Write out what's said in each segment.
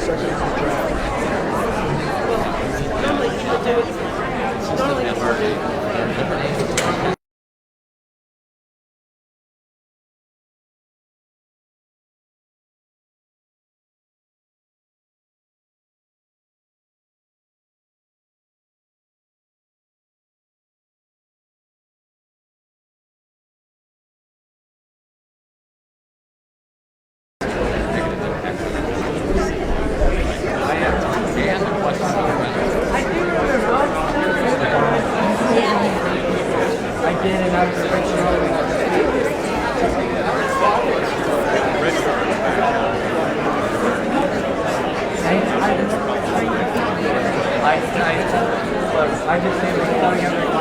Normally people do it. Normally. I did, and I was I just say we're telling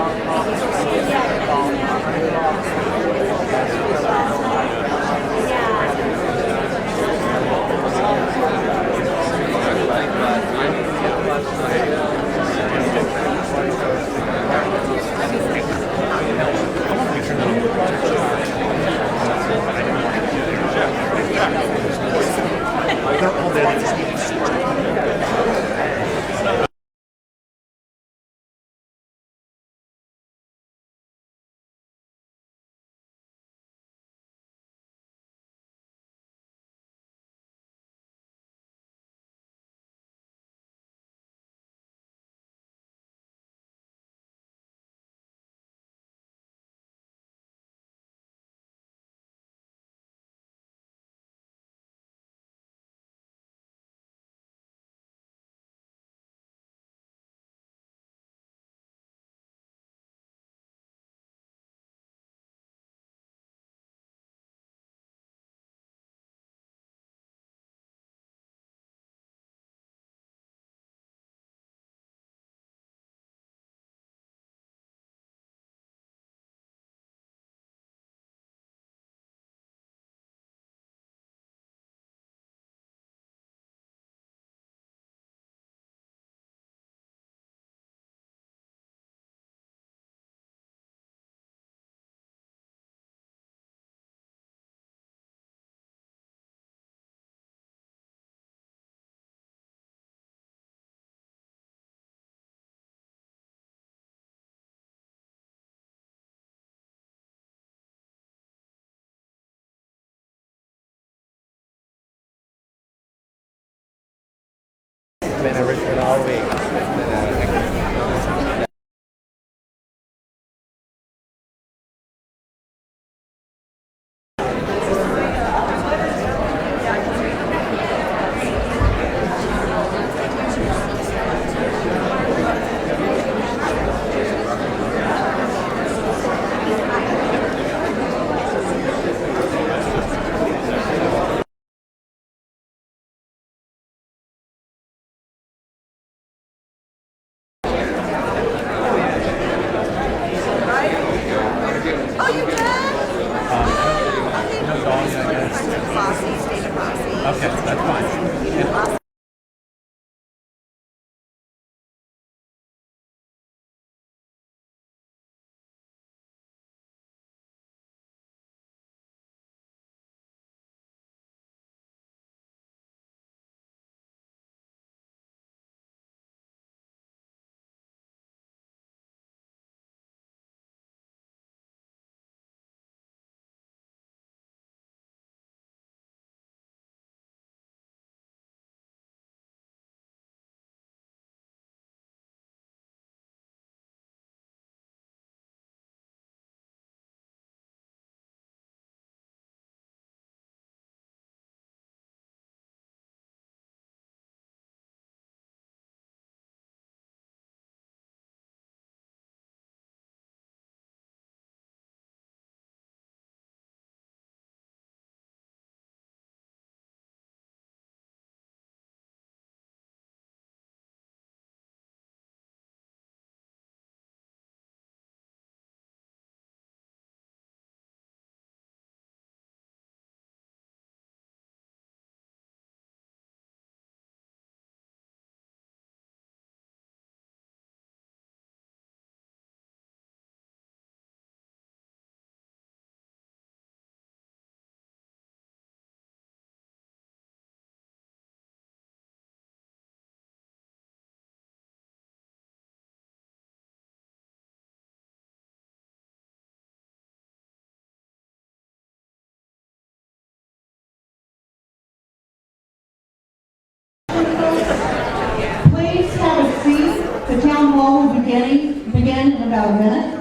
begin in about a minute.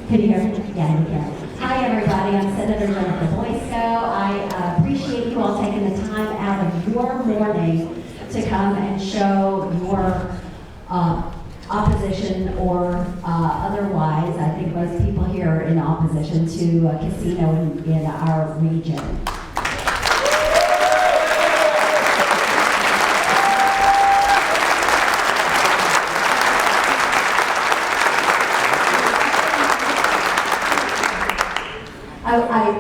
Can you hear me? Yeah, you can. Hi, everybody. I'm Senator Jennifer Boysko. I appreciate you all taking the time out of your morning to come and show your opposition or otherwise. I think most people here are in opposition to a casino in our region.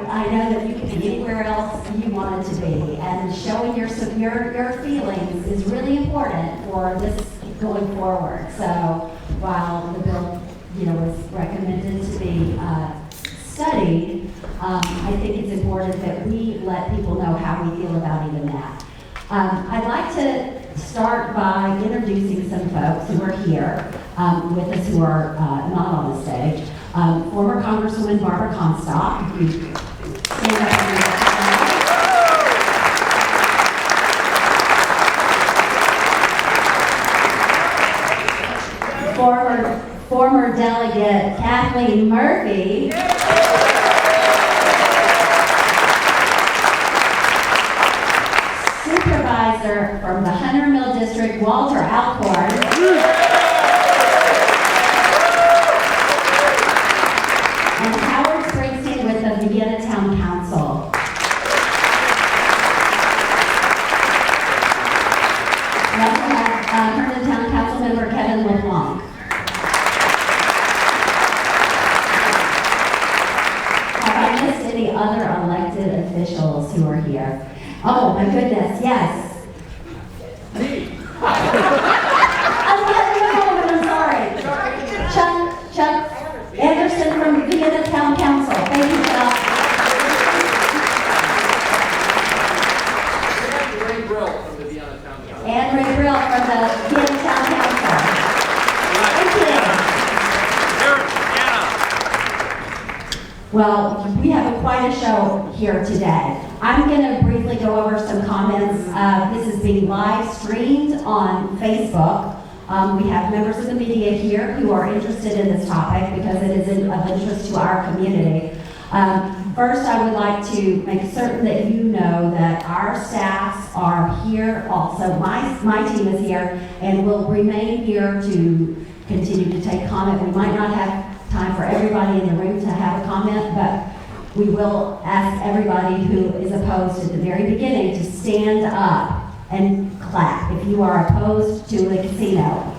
I know that you can be anywhere else you wanted to be, and showing your feelings is really important for this going forward. So while the bill, was recommended to be studied, I think it's important that we let people know how we feel about even that. I'd like to start by introducing some folks who are here with us who are not on the stage. Former Congresswoman Barbara Comstock, if you stand up and former Delegate Kathleen Murphy. Supervisor from the Hunter Mill District, Walter Alcorn. And Howard Springsteen with the Vienna Town Council. We also have Herndon Town Council member Kevin LeBlanc. Have I missed any other elected officials who are here? Oh my goodness, yes. Me. I'm sorry. Chuck Anderson from Vienna Town Council. Thank you, Chuck. And Ray Brill from the Vienna Town Council. And Ray Brill from the Vienna Town Council. Thank you. Well, we have quite a show here today. I'm going to briefly go over some comments. This is being live streamed on Facebook. We have members of the media here who are interested in this topic because it is of interest to our community. First, I would like to make certain that you know that our staffs are here also. My team is here and will remain here to continue to take comment. We might not have time for everybody in the room to have a comment, but we will ask everybody who is opposed at the very beginning to stand up and clap if you are opposed to the casino.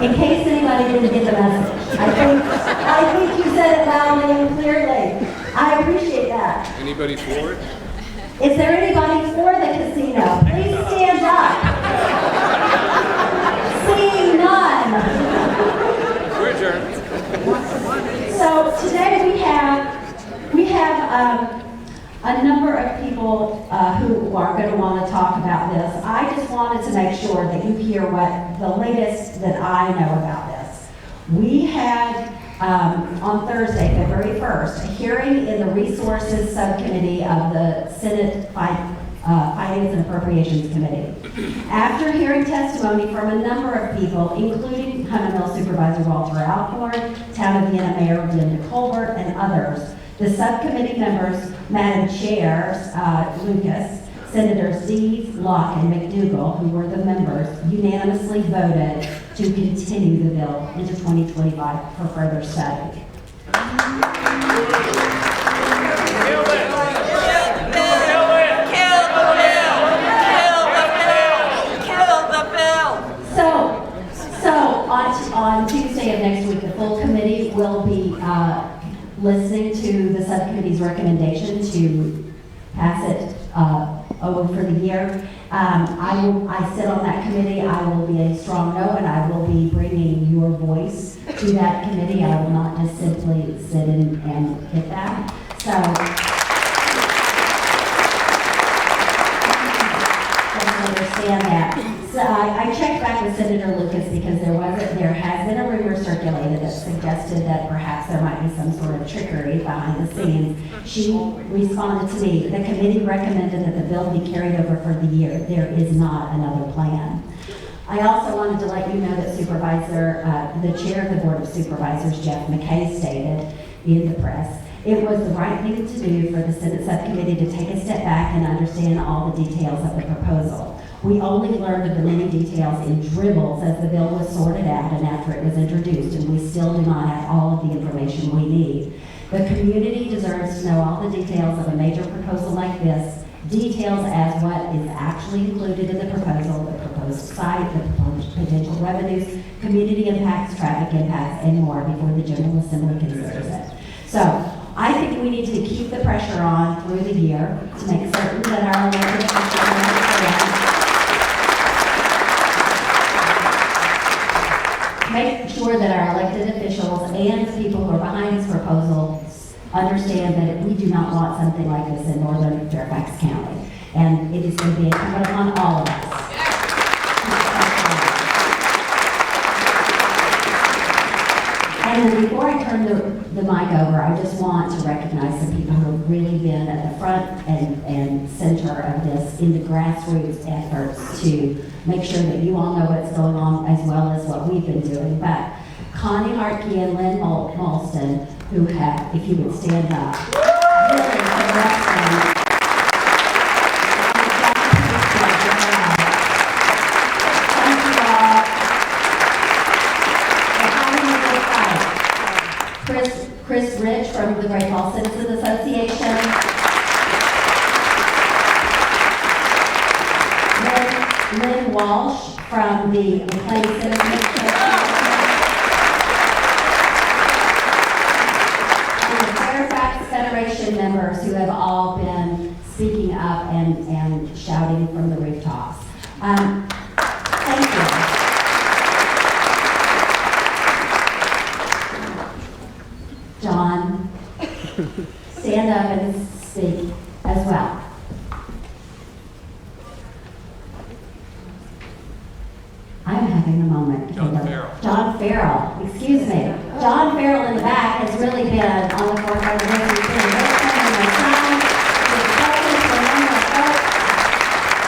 In case anybody didn't get the message, I think you said it loudly and clearly. I appreciate that. Anybody for it? Is there anybody for the casino? Please stand up. Seeing none. We're adjourned. So today we have a number of people who are going to want to talk about this. I just wanted to make sure that you hear what the latest that I know about this. We had on Thursday, February 1st, a hearing in the Resources Subcommittee of the Senate Finance and Appropriations Committee. After hearing testimony from a number of people, including Hunter Mill Supervisor Walter Alcorn, Town of Vienna Mayor Linda Colbert, and others, the subcommittee members, Madam Chair Lucas, Senators Dees, Locke, and McDougall, who were the members, unanimously voted to continue the bill into 2025 for further study. On Tuesday of next week, the full committee will be listening to the subcommittee's recommendation to pass it over for the year. I sit on that committee. I will be a strong no, and I will be bringing your voice to that committee. I will not just simply sit in and hit that. So, understand that. So I checked back with Senator Lucas because there has been a rumor circulated that suggested that perhaps there might be some sort of trickery behind the scenes. She responded to me, the committee recommended that the bill be carried over for the year. There is not another plan. I also wanted to let you know that the chair of the Board of Supervisors, Jeff McKay, stated in the press, it was the right thing to do for the Senate subcommittee to take a step back and understand all the details of the proposal. We only learned of the many details in dribbles as the bill was sorted out and after it was introduced, and we still do not have all of the information we need. The community deserves to know all the details of a major proposal like this, details as what is actually included in the proposal, the proposed site, the proposed potential revenues, community impacts, traffic impacts, and more before the General Assembly considers it. So, I think we need to keep the pressure on through the year to make certain that our elected officials make sure that our elected officials and the people who are behind this proposal understand that we do not want something like this in northern Fairfax County. And it is going to be incumbent upon all of us. And then before I turn the mic over, I just want to recognize some people who have really been at the front and center of this in the grassroots efforts to make sure that you all know what's going on as well as what we've been doing. But Connie Hartke and Lynn Molston, who have, if you would stand up, really progressing. Chris Rich from the Great Falls Citizens Association. Lynn Walsh from the McLean Citizens Association. And the Fairfax Federation members who have all been speaking up and shouting from the rooftops. Thank you. John, stand up and speak as well. I'm having a moment. John Farrell. John Farrell, excuse me. John Farrell in the back has really been on the forefront of this. He's been listening to my time, he's focused on my folks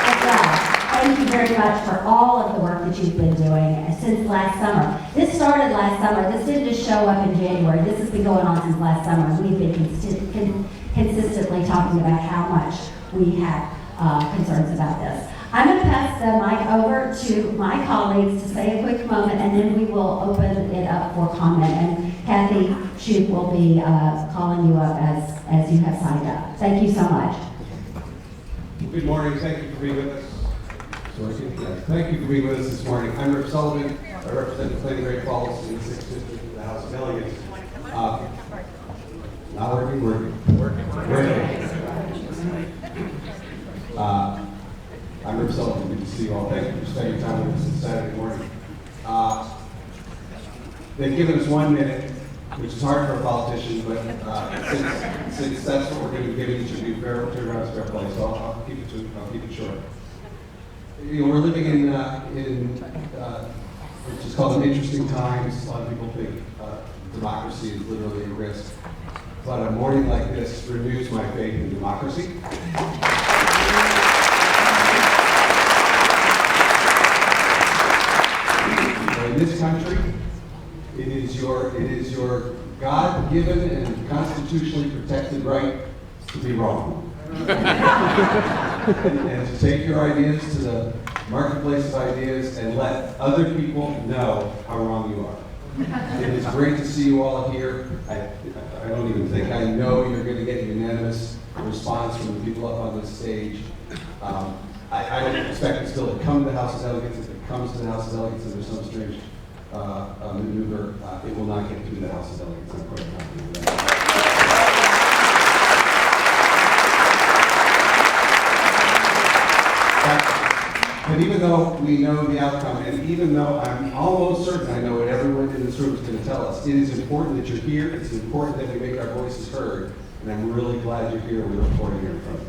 as well. Thank you very much for all of the work that you've been doing since last summer. This started last summer. This didn't just show up in January. This has been going on since last summer. We've been consistently talking about how much we have concerns about this. I'm going to pass the mic over to my colleagues to say a quick moment, and then we will open it up for comment. And Kathy Shoup will be calling you up as you have signed up. Thank you so much. Good morning. Thank you for being with us. Thank you for being with us this morning. I'm Rick Sullivan. I represent the Plain Great Falls in the 6th District of the House of Delegates. Not working. I'm Rick Sullivan. Good to see you all. Thank you for spending time with us this Saturday morning. They've given us 1 minute, which is hard for a politician, but since that's what we're going to be giving each of you, fair play, so I'll keep it short. You know, we're living in which is called an interesting times. A lot of people think democracy is literally at risk. But a morning like this renews my faith in democracy. In this country, it is your God-given and constitutionally protected right to be wrong. and to take your ideas to the marketplace of ideas and let other people know how wrong you are. It is great to see you all here. I don't even think I know you're going to get unanimous response from the people up on this stage. I don't expect it still to come to the House of Delegates. If it comes to the House of Delegates and there's some strange maneuver, it will not get through the House of Delegates. I'm quite confident of that. But even though we know the outcome, and even though I'm almost certain I know what everyone in this room is going to tell us, it is important that you're here. It's important that we make our voices heard. And I'm really glad you're here. We look forward to hearing from you.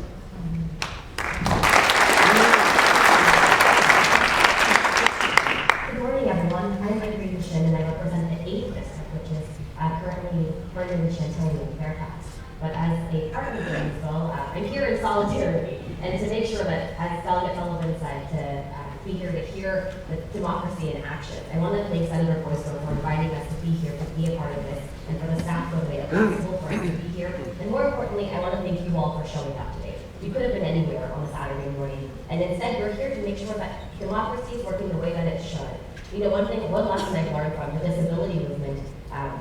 Good morning, everyone. I'm Mike Reed-Shin, and I represent the 8th District, which is currently Vernon and Chantilly in Fairfax. But as a part of Gainesville, I'm here in solidarity, and to make sure that, as Delegate Sullivan said, to be here to hear the democracy in action. I want to thank Senator Boysko for inviting us to be here to be a part of this, and for the staff for the way it possible for us to be here. And more importantly, I want to thank you all for showing up today. You could have been anywhere on a Saturday morning, and instead we're here to make sure that democracy is working the way that it should. You know, one lesson I've learned from the disability movement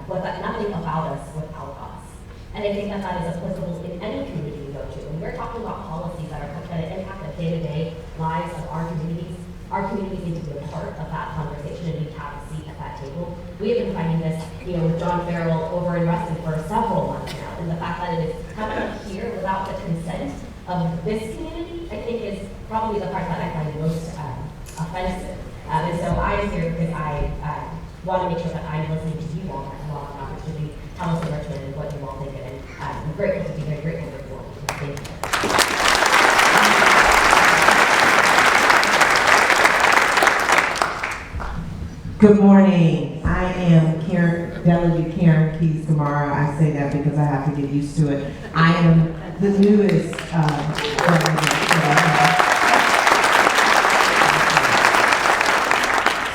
was that nothing about us without us. And I think that that is applicable in any community we go to. When we're talking about policies that impact the day-to-day lives of our communities need to be a part of that conversation and need to have a seat at that table. We have been finding this, you know, with John Farrell over in Reston for several months now, and the fact that it is coming up here without the consent of this community, I think is probably the part that I find most offensive. And so I'm here because I want to make sure that I'm listening to you all as well, an opportunity to tell us in Richmond what you all think, and I'm grateful to be here, grateful for you all. Thank you. Good morning. I am Delegate Karen Keys Gamara. I say that because I have to get used to it. I am the newest delegate.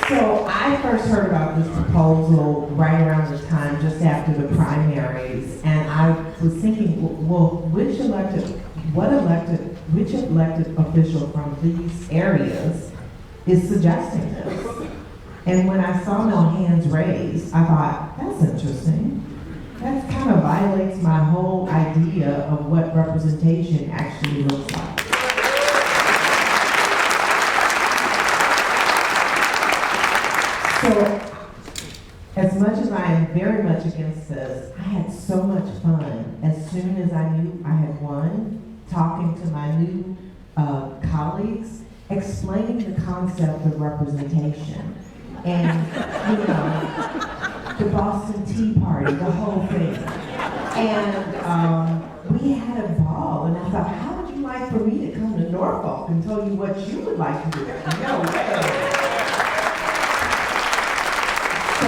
So I first heard about this proposal right around the time just after the primaries, and I was thinking, well, which elected official from these areas is suggesting this? And when I saw no hands raised, I thought, that's interesting. That kind of violates my whole idea of what representation actually looks like. So, as much as I am very much against this, I had so much fun as soon as I knew I had won, talking to my new colleagues, explaining the concept of representation. And, you know, the Boston Tea Party, the whole thing. And we had a ball, and I thought, how would you like for me to come to Norfolk and tell you what you would like to do? No way. So,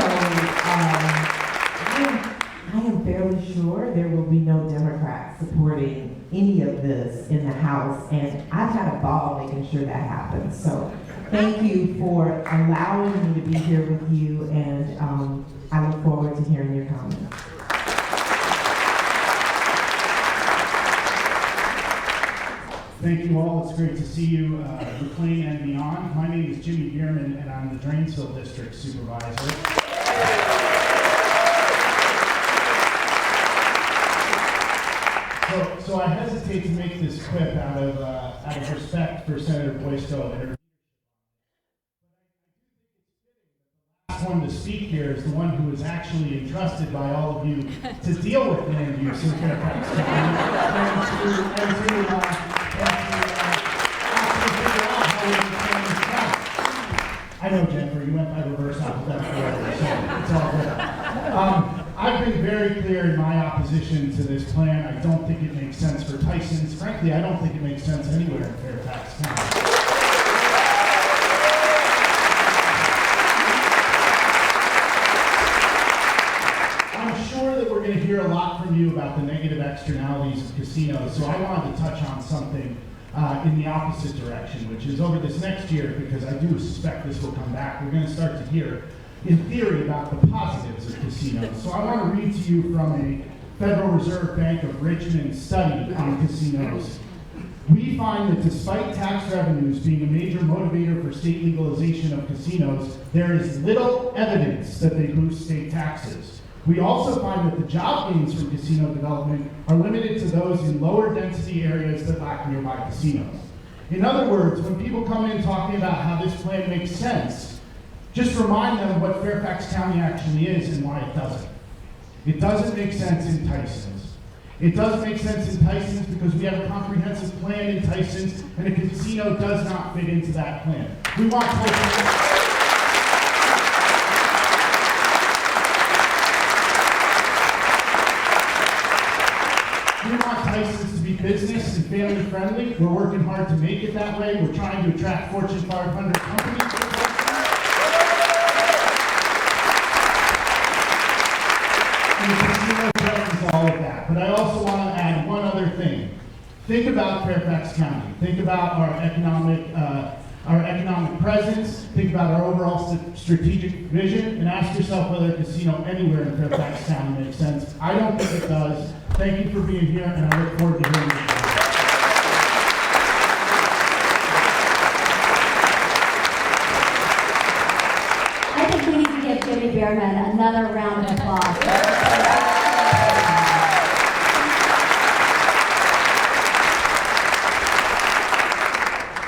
I am fairly sure there will be no Democrats supporting any of this in the House, and I've had a ball making sure that happens. So thank you for allowing me to be here with you, and I look forward to hearing your comments. Thank you all. It's great to see you, McLean and beyond. My name is Jimmy Bierman, and I'm the Drainsville District Supervisor. So I hesitate to make this quip out of respect for Senator Boysko and her. The last one to speak here is the one who is actually entrusted by all of you to deal with land use in Fairfax County and to I know, Jennifer, you went by reverse alphabetical order, so it's all good. I've been very clear in my opposition to this plan. I don't think it makes sense for Tyson's. Frankly, I don't think it makes sense anywhere in Fairfax County. from you about the negative externalities of casinos, so I wanted to touch on something in the opposite direction, which is over this next year, because I do suspect this will come back, we're going to start to hear, in theory, about the positives of casinos. So I want to read to you from a Federal Reserve Bank of Richmond study on casinos. We find that despite tax revenues being a major motivator for state legalization of casinos, there is little evidence that they boost state taxes. We also find that the job gains from casino development are limited to those in lower density areas that lack nearby casinos. In other words, when people come in talking about how this plan makes sense, just remind them what Fairfax County actually is and why it doesn't. It doesn't make sense in Tysons. It does make sense in Tysons because we have a comprehensive plan in Tysons, and a casino does not fit into that plan. We want Tysons to be business and family friendly. We're working hard to make it that way. We're trying to attract Fortune 500 companies. And the casino is all of that. But I also want to add one other thing. Think about Fairfax County. Think about our economic presence. Think about our overall strategic vision, and ask yourself whether a casino anywhere in Fairfax County makes sense. I don't think it does. Thank you for being here, and I look forward to hearing you. I think we need to give Jimmy Behrman another round of applause.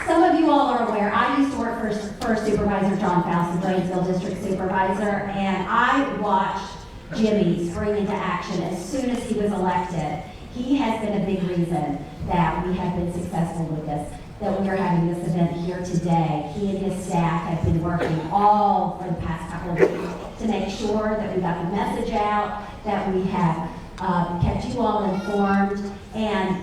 Some of you all are aware, I used to work for Supervisor John Faust, the Drainsville District Supervisor, and I watched Jimmy spring into action as soon as he was elected. He has been a big reason that we have been successful with this, that we are having this event here today. He and his staff have been working all for the past couple of weeks to make sure that we got the message out, that we have kept you all informed, and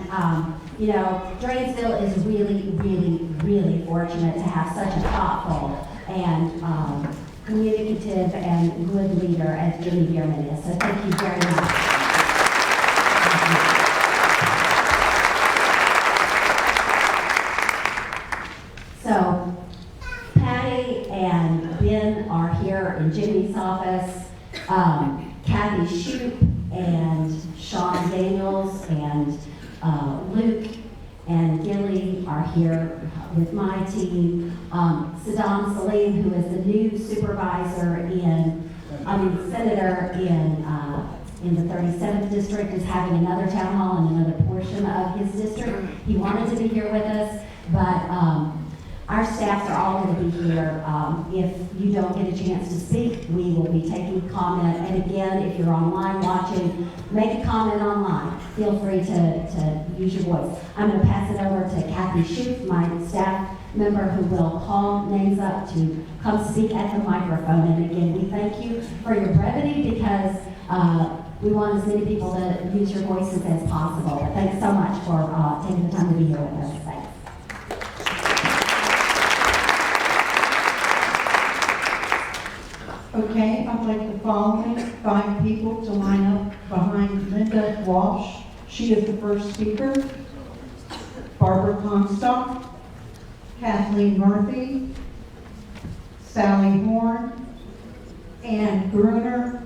you know, Drainsville is really, really, really fortunate to have such a thoughtful and communicative and good leader as Jimmy Behrman is. So thank you very much. So Patty and Ben are here in Jimmy's office. Kathy Shoup and Sean Daniels and Luke and Gilly are here with my team. Saddam Salim, who is the new senator in the 37th district, is having another town hall in another portion of his district. He wanted to be here with us, but our staffs are all going to be here. If you don't get a chance to speak, we will be taking comment. And again, if you're online watching, make a comment online. Feel free to use your voice. I'm going to pass it over to Kathy Shoup, my staff member, who will call names up to come speak at the microphone. And again, we thank you for your brevity, because we want as many people to use your voices as possible. But thanks so much for taking the time to be here with us. Thanks. Okay, I'd like the following 5 people to line up behind Linda Walsh. She is the first speaker. Barbara Comstock, Kathleen Murphy, Sally Horn, Ann Gruner,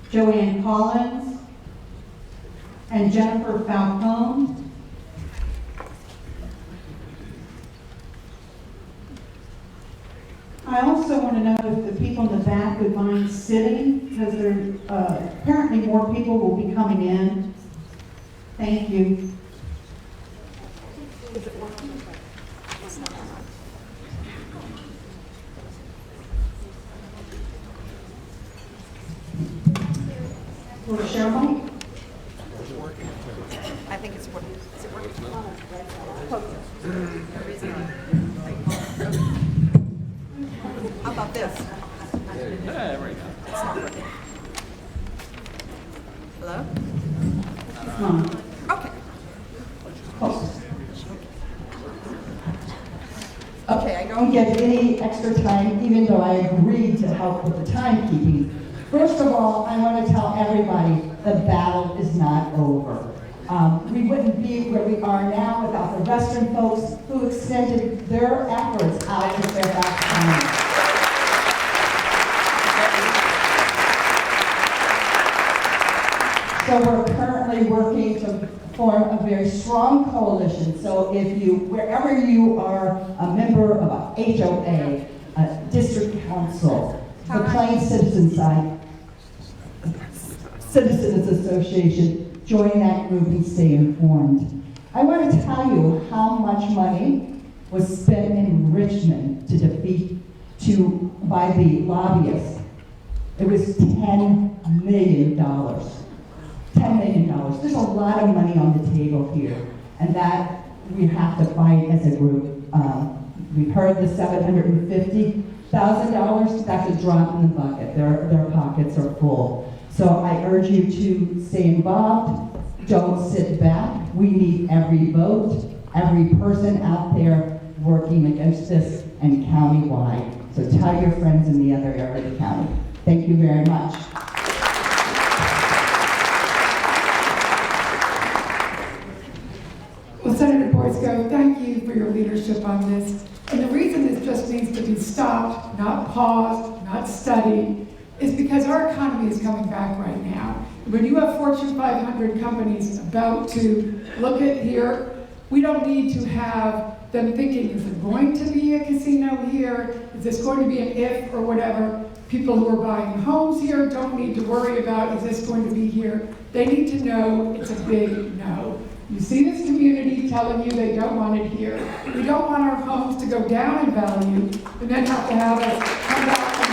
Joanne Collins, and Jennifer Falcone. I also want to know if the people in the back would mind sitting, because there apparently more people will be coming in. Thank you. Is it working? It's not on. Will the share mic? I think it's working. Is it working? How about this? There we go. It's not working. Hello? Come on. Okay. Close. Okay, I don't get any extra time, even though I agreed to help with the timekeeping. First of all, I want to tell everybody, the battle is not over. We wouldn't be where we are now without the Western folks who extended their efforts out to Fairfax County. So we're currently working to form a very strong coalition. So if you, wherever you are a member of a HOA, a district council, the Plain Citizens Association, join that group and stay informed. I want to tell you how much money was spent in Richmond by the lobbyists. It was $10 million. $10 million. There's a lot of money on the table here, and that we have to fight as a group. We've heard the $750,000. That's a drop in the bucket. Their pockets are full. So I urge you to stay involved. Don't sit back. We need every vote, every person out there working against this and countywide. So tell your friends in the other area of the county. Thank you very much. Well, Senator Boysko, thank you for your leadership on this. And the reason this just needs to be stopped, not paused, not studied, is because our economy is coming back right now. When you have Fortune 500 companies about to look at here, we don't need to have them thinking, is there going to be a casino here? Is this going to be an if or whatever? People who are buying homes here don't need to worry about, is this going to be here? They need to know it's a big no. You see this community telling you they don't want it here. We don't want our homes to go down in value and then have to have us come back and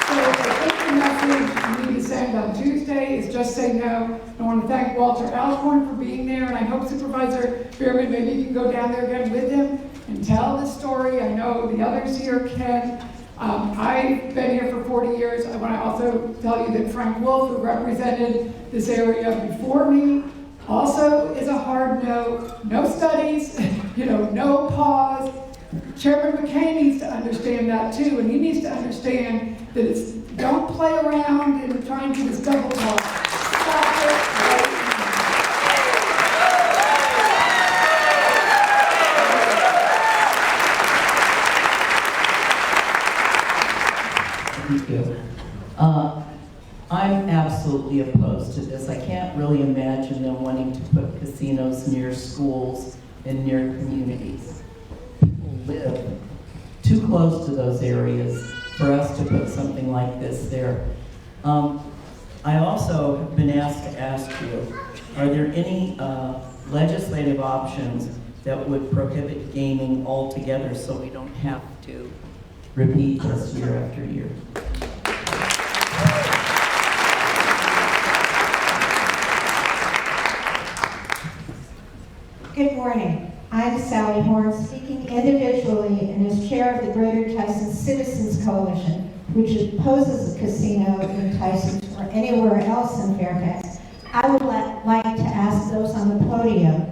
so I think the message we need to send on Tuesday is just say no. I want to thank Walter Alcorn for being there, and I hope Supervisor Bierman, maybe you can go down there again with him and tell the story. I know the others here can. I've been here for 40 years. I want to also tell you that Frank Wolf, who represented this area before me, also is a hard no. No studies, no pause. Chairman McCain needs to understand that too, and he needs to understand that it's don't play around and try and do this double talk. Stop it right now. Thank you. I'm absolutely opposed to this. I can't really imagine them wanting to put casinos near schools and near communities. People live too close to those areas for us to put something like this there. I also have been asked to ask you, are there any legislative options that would prohibit gaming altogether so we don't have to repeat this year after year? Good morning. I'm Sally Horn, speaking individually and as chair of the Greater Tyson Citizens Coalition, which opposes a casino in Tyson or anywhere else in Fairfax. I would like to ask those on the podium,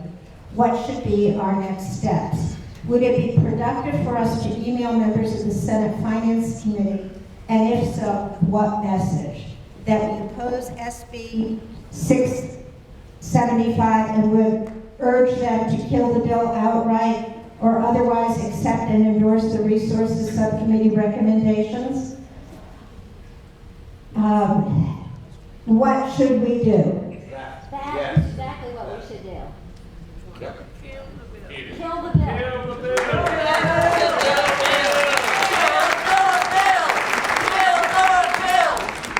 what should be our next steps? Would it be productive for us to email members of the Senate Finance Committee? And if so, what message? That we oppose SB 675 and would urge them to kill the bill outright or otherwise accept and endorse the Resources Subcommittee recommendations? What should we do? That's exactly what we should do. Kill the bill. Kill the bill.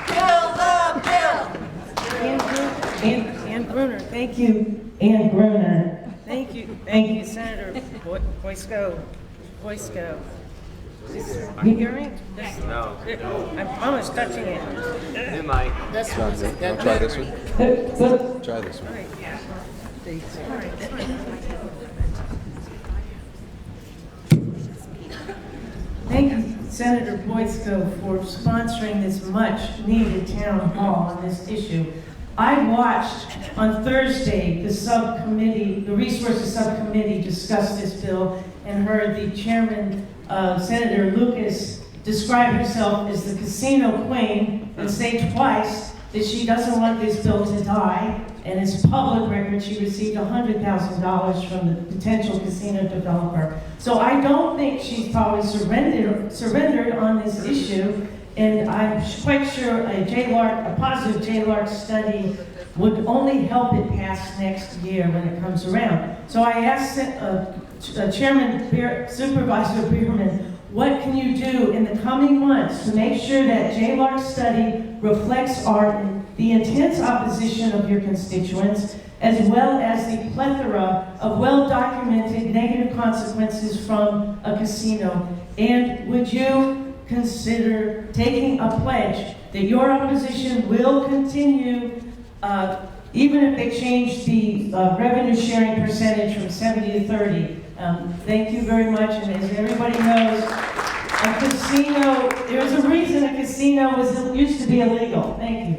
Kill the bill. Ann Gruner, thank you. Ann Gruner. Thank you, Senator Boysko. Are you hearing? No. I'm almost touching it. Who am I? This Try one. this one. Try this one. Thank you, Senator Boysko, for sponsoring this much-needed town hall on this issue. I watched on Thursday the Resources Subcommittee discuss this bill and heard the chairman, Senator Lucas, describe herself as the casino queen and say twice that she doesn't want this bill to die, and it's public record, she received $100,000 from the potential casino developer. So I don't think she's probably surrendered on this issue, and I'm quite sure a positive JLARC study would only help it pass next year when it comes around. So I asked Chairman Supervisor Bierman, what can you do in the coming months to make sure that JLARC study reflects the intense opposition of your constituents, as well as the plethora of well-documented negative consequences from a casino? And would you consider taking a pledge that your opposition will continue, even if they change the revenue sharing percentage from 70 to 30? Thank you very much, and as everybody knows, a casino, there's a reason a casino used to be illegal. Thank you.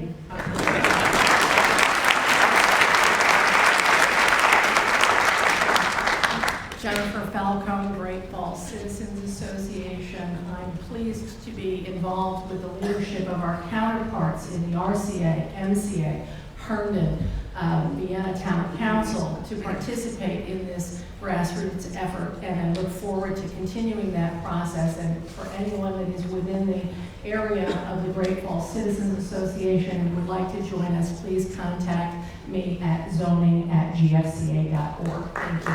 Jennifer Falcone, Great Falls Citizens Association. I'm pleased to be involved with the leadership of our counterparts in the RCA, MCA, Herndon, Vienna Town Council to participate in this grassroots effort, and I look forward to continuing that process. And for anyone that is within the area of the Great Falls Citizens Association and would like to join us, please contact me at zoning@gfca.org. Thank you.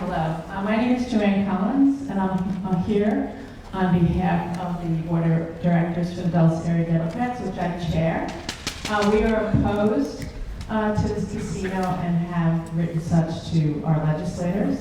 Hello, my name is Joanne Collins, and I'm here on behalf of the Board of Directors for the Dulles Area Democrats, which I chair. We are opposed to this casino and have written such to our legislators.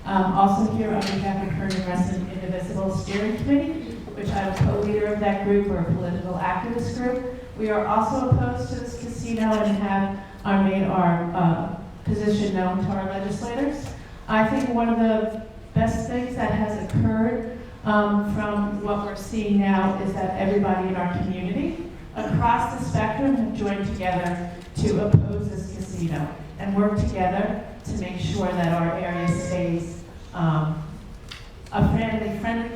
Also here on behalf of Herndon Resident Indivisible Steering Committee, which I'm a co-leader of that group. We're a political activist group. We are also opposed to this casino and have made our position known to our legislators. I think one of the best things that has occurred from what we're seeing now is that everybody in our community across the spectrum have joined together to oppose this casino and work together to make sure that our area stays a friendly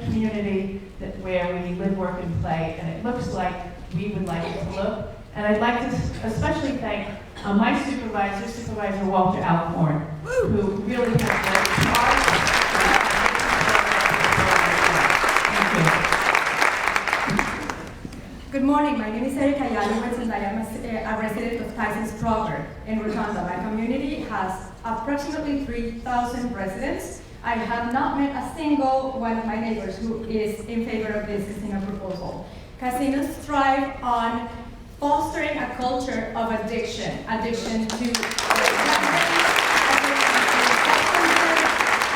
community where we live, work, and play. And it looks like we would like it to look. And I'd like to especially thank my Supervisor Walter Alcorn, who really has led the charge. Good morning, my name is Erika Yalowitz and I am a resident of Tyson's Proper in Rotunda. My community has approximately 3,000 residents. I have not met a single one of my neighbors who is in favor of this casino proposal. Casinos thrive on fostering a culture of addiction to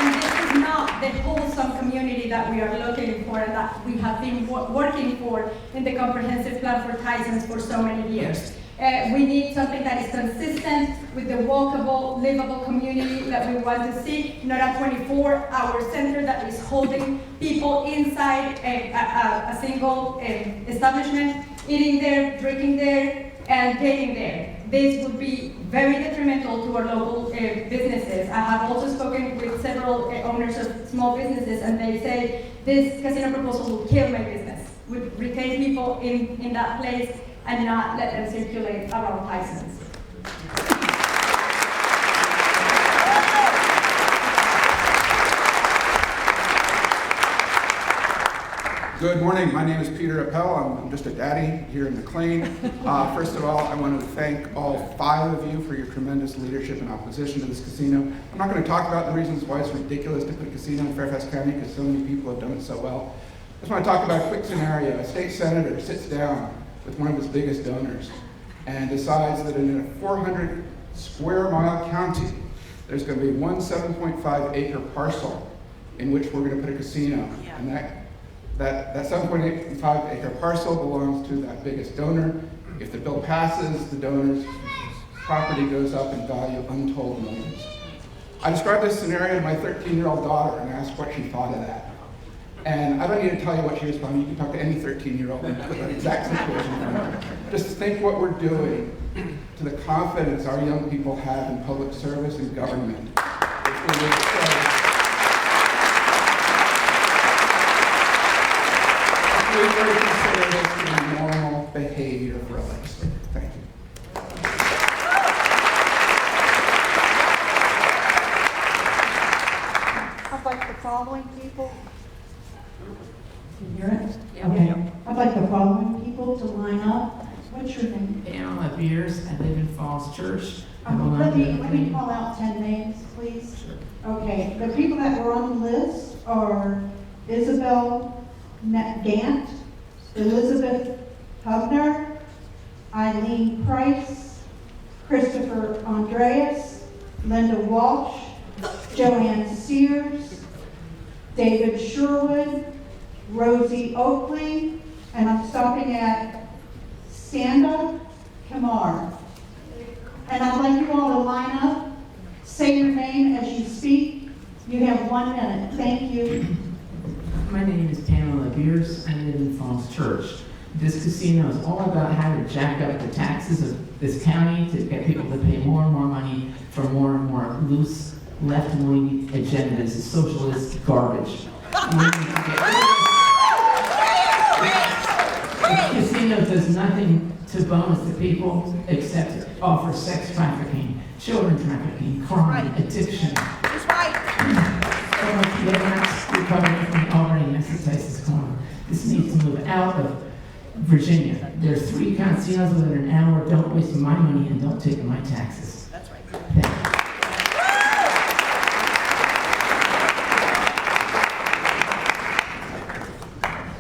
and this is not the wholesome community that we are looking for and that we have been working for in the comprehensive plan for Tysons for so many years. We need something that is consistent with the walkable, livable community that we want to see, not a 24-hour center that is holding people inside a single establishment, eating there, drinking there, and getting there. This would be very detrimental to our local businesses. I have also spoken with several owners of small businesses, and they say this casino proposal will kill my business, would retain people in that place and not let them circulate around Tysons. Good morning, my name is Peter Appel. I'm just a daddy here in McLean. First of all, I want to thank all 5 of you for your tremendous leadership in opposition to this casino. I'm not going to talk about the reasons why it's ridiculous to put a casino in Fairfax County because so many people have done it so well. I just want to talk about a quick scenario. A state senator sits down with one of his biggest donors and decides that in a 400 square mile county, there's going to be one 7.5 acre parcel in which we're going to put a casino. And that 7.85 acre parcel belongs to that biggest donor. If the bill passes, the donor's property goes up in value untold millions. I described this scenario to my 13-year-old daughter and asked what she thought of that. And I don't need to tell you what she responded. You can talk to any 13-year-old and put that exact situation in front of her. Just think what we're doing to the confidence our young people have in public service and government. please reconsider this to be normal behavior for a legislator. Thank you. I'd like the following people. Can you hear it? Yeah. Okay. I'd like the following people to line up. What's your name? Pamela Beers, I live in Falls Church. Let me call out 10 names, please. Okay, the people that were on the list are Isabel Gant, Elizabeth Hubner, Eileen Price, Christopher Andreas, Linda Walsh, Joanne Sears, David Sherwood, Rosie Oakley, and I'm stopping at Sanda Kamar. And I'd like you all to line up, say your name as you speak. You have 1 minute. Thank you. My name is Pamela Beers. I live in Falls Church. This casino is all about how to jack up the taxes of this county to get people to pay more and more money for more and more loose, left-wing agendas, socialist garbage. The casino does nothing to bonus the people except offer sex trafficking, children trafficking, crime, addiction. That's right. So much they're not recovering from the already messy Tyson's Corner. This needs to move out of Virginia. There's 3 casinos within an hour. Don't waste my money and don't take my taxes. That's right. Thank you.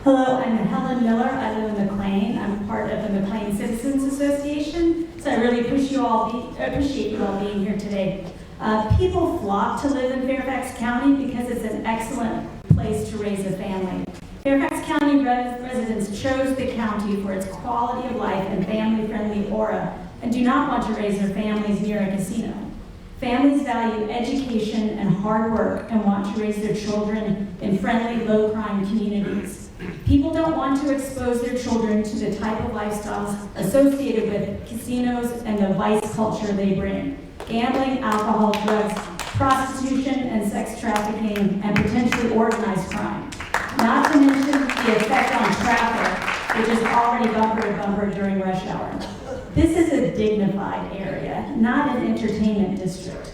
Hello, I'm Helen Miller. I live in McLean. I'm part of the McLean Citizens Association, so I really appreciate you all being here today. People flock to live in Fairfax County because it's an excellent place to raise a family. Fairfax County residents chose the county for its quality of life and family-friendly aura and do not want to raise their families near a casino. Families value education and hard work and want to raise their children in friendly, low-crime communities. People don't want to expose their children to the type of lifestyles associated with casinos and the vice culture they bring. Gambling, alcohol, drugs, prostitution, and sex trafficking, and potentially organized crime. Not to mention the effect on traffic, which is already bumper to bumper during rush hour. This is a dignified area, not an entertainment district.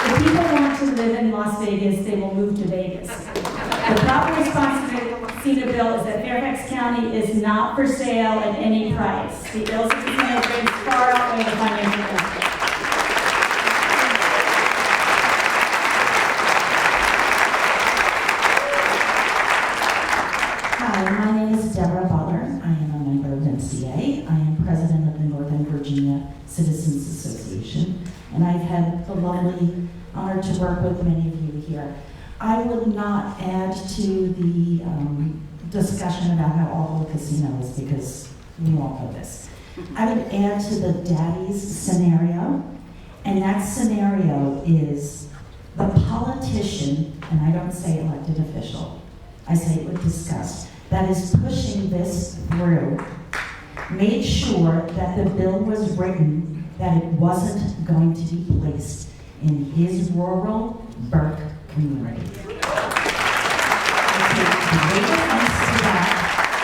If people want to live in Las Vegas, they will move to Vegas. The proper response to the casino bill is that Fairfax County is not for sale at any price. The ills of casino rates far outweigh the financial benefits. Hi, my name is Deborah Butler. I am a member of NCA. I am president of the Northern Virginia Citizens Association, and I've had the lovely honor to work with many of you here. I would not add to the discussion about how awful the casino is because we all know this. I would add to the daddy's scenario, and that scenario is the politician, and I don't say elected official, I say it with disgust, that is pushing this through, made sure that the bill was written that it wasn't going to be placed in his rural Burke community. I take great offense to that,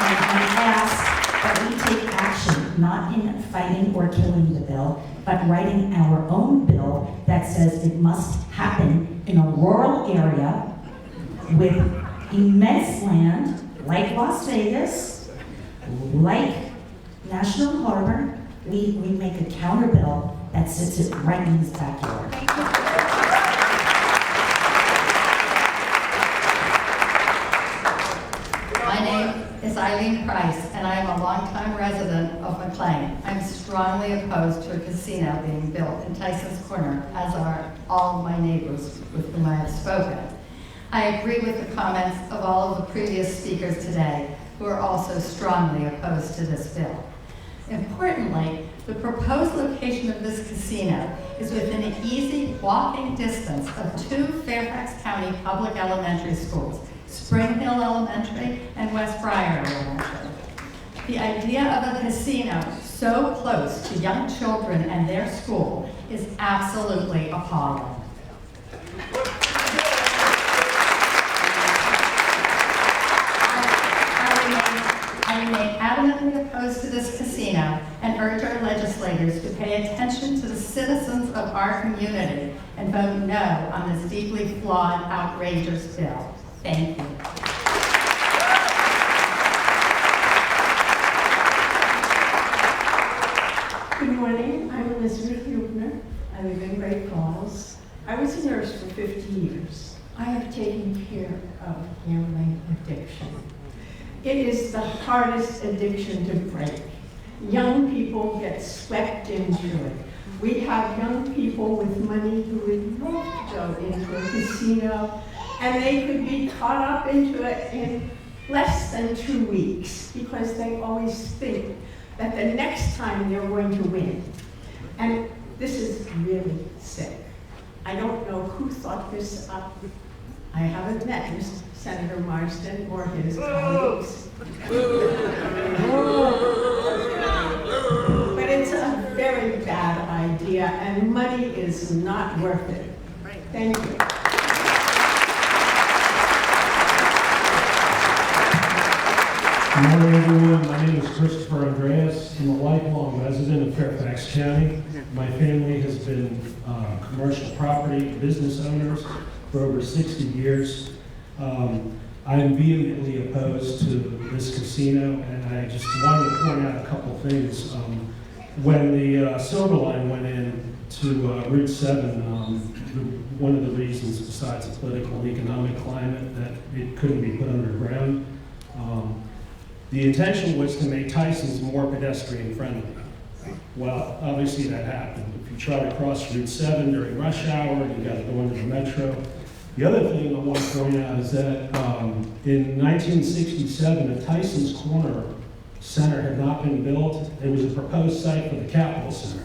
and I ask that we take action, not in fighting or killing the bill, but writing our own bill that says it must happen in a rural area with immense land, like Las Vegas, like National Harbor. We make a counter bill that sits it right in his backyard. My name is Eileen Price, and I am a longtime resident of McLean. I'm strongly opposed to a casino being built in Tyson's Corner, as are all of my neighbors with whom I have spoken. I agree with the comments of all of the previous speakers today, who are also strongly opposed to this bill. Importantly, the proposed location of this casino is within an easy walking distance of 2 Fairfax County public elementary schools, Spring Hill Elementary and West Briar Elementary. The idea of a casino so close to young children and their school is absolutely appalling. encourage our legislators to pay attention to the citizens of our community and vote no on this deeply flawed, outrageous bill. Thank you. Good morning, I'm Elizabeth Hubner. I live in Great Falls. I was a nurse for 50 years. I have taken care of gambling addiction. It is the hardest addiction to break. Young people get swept into it. We have young people with money who would love to go into a casino, and they could be caught up into it in less than 2 weeks because they always think that the next time they're going to win. And this is really sick. I don't know who thought this up. I haven't met Senator Marsden or his colleagues. But it's a very bad idea, and money is not worth it. Thank you. Good morning, everyone. My name is Christopher Andreas. I'm a lifelong resident of Fairfax County. My family has been commercial property business owners for over 60 years. I am vehemently opposed to this casino, and I just wanted to point out a couple things. When the Silver Line went in to Route 7, one of the reasons, besides the political and economic climate, that it couldn't be put underground, the intention was to make Tyson's more pedestrian friendly. Well, obviously that happened. If you try to cross Route 7 during rush hour, you got to go into the metro. The other thing I want to point out is that in 1967, a Tyson's Corner Center had not been built. It was a proposed site for the Capitol Center,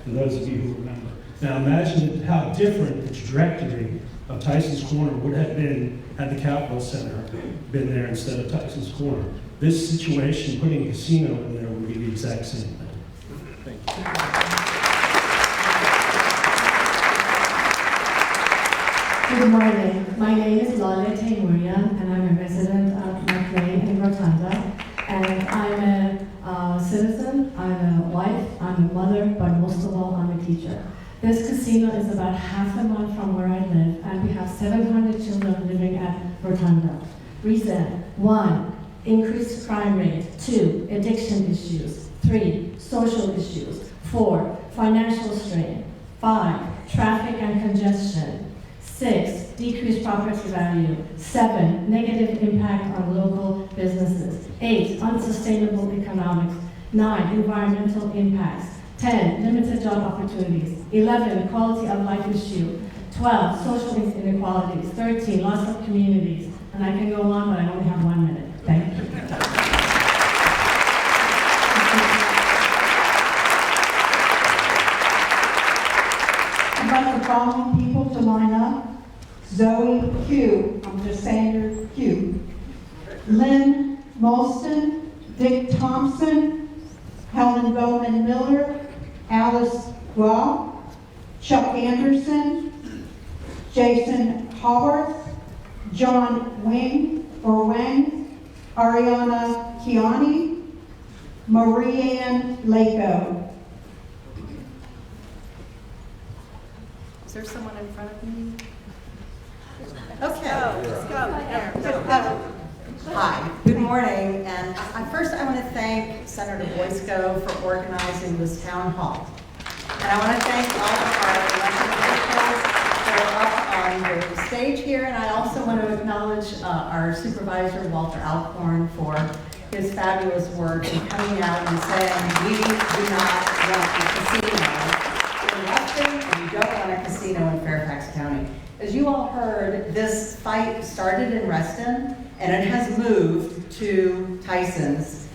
for those of you who remember. Now imagine how different the trajectory of Tyson's Corner would have been had the Capitol Center been there instead of Tyson's Corner. This situation, putting a casino in there, would be the exact same thing. Thank you. Good morning. My name is Lale Taymurian, and I'm a resident of McLean in Rotunda. And I'm a citizen, I'm a wife, I'm a mother, but most of all, I'm a teacher. This casino is about half a mile from where I live, and we have 700 children living at Rotunda. Reason: 1, increased crime rate; 2, addiction issues; 3, social issues; 4, financial strain; 5, traffic and congestion; 6, decreased property value; 7, negative impact on local businesses; 8, unsustainable economics; 9, environmental impacts; 10, limited job opportunities; 11, quality of life issue; 12, social inequalities; 13, loss of communities. And I can go on, but I only have 1 minute. Thank you. I'd like the following people to line up. Zoe Q, I'm just saying your Q. Lynn Molston, Dick Thompson, Helen Bowman Miller, Alice Guo, Chuck Anderson, Jason Haworth, John Wang, Ariana Kiani, Marie-Ann Lako. Is there someone in front of me? Okay. Let's go. Hi, good morning, and first I want to thank Senator Boysko for organizing this town hall. And I want to thank all of our elected officials who are up on the stage here, and I also want to acknowledge our supervisor, Walter Alcorn, for his fabulous work in coming out and saying, we do not want a casino in Weston, and we don't want a casino in Fairfax County. As you all heard, this fight started in Reston, and it has moved to Tyson's.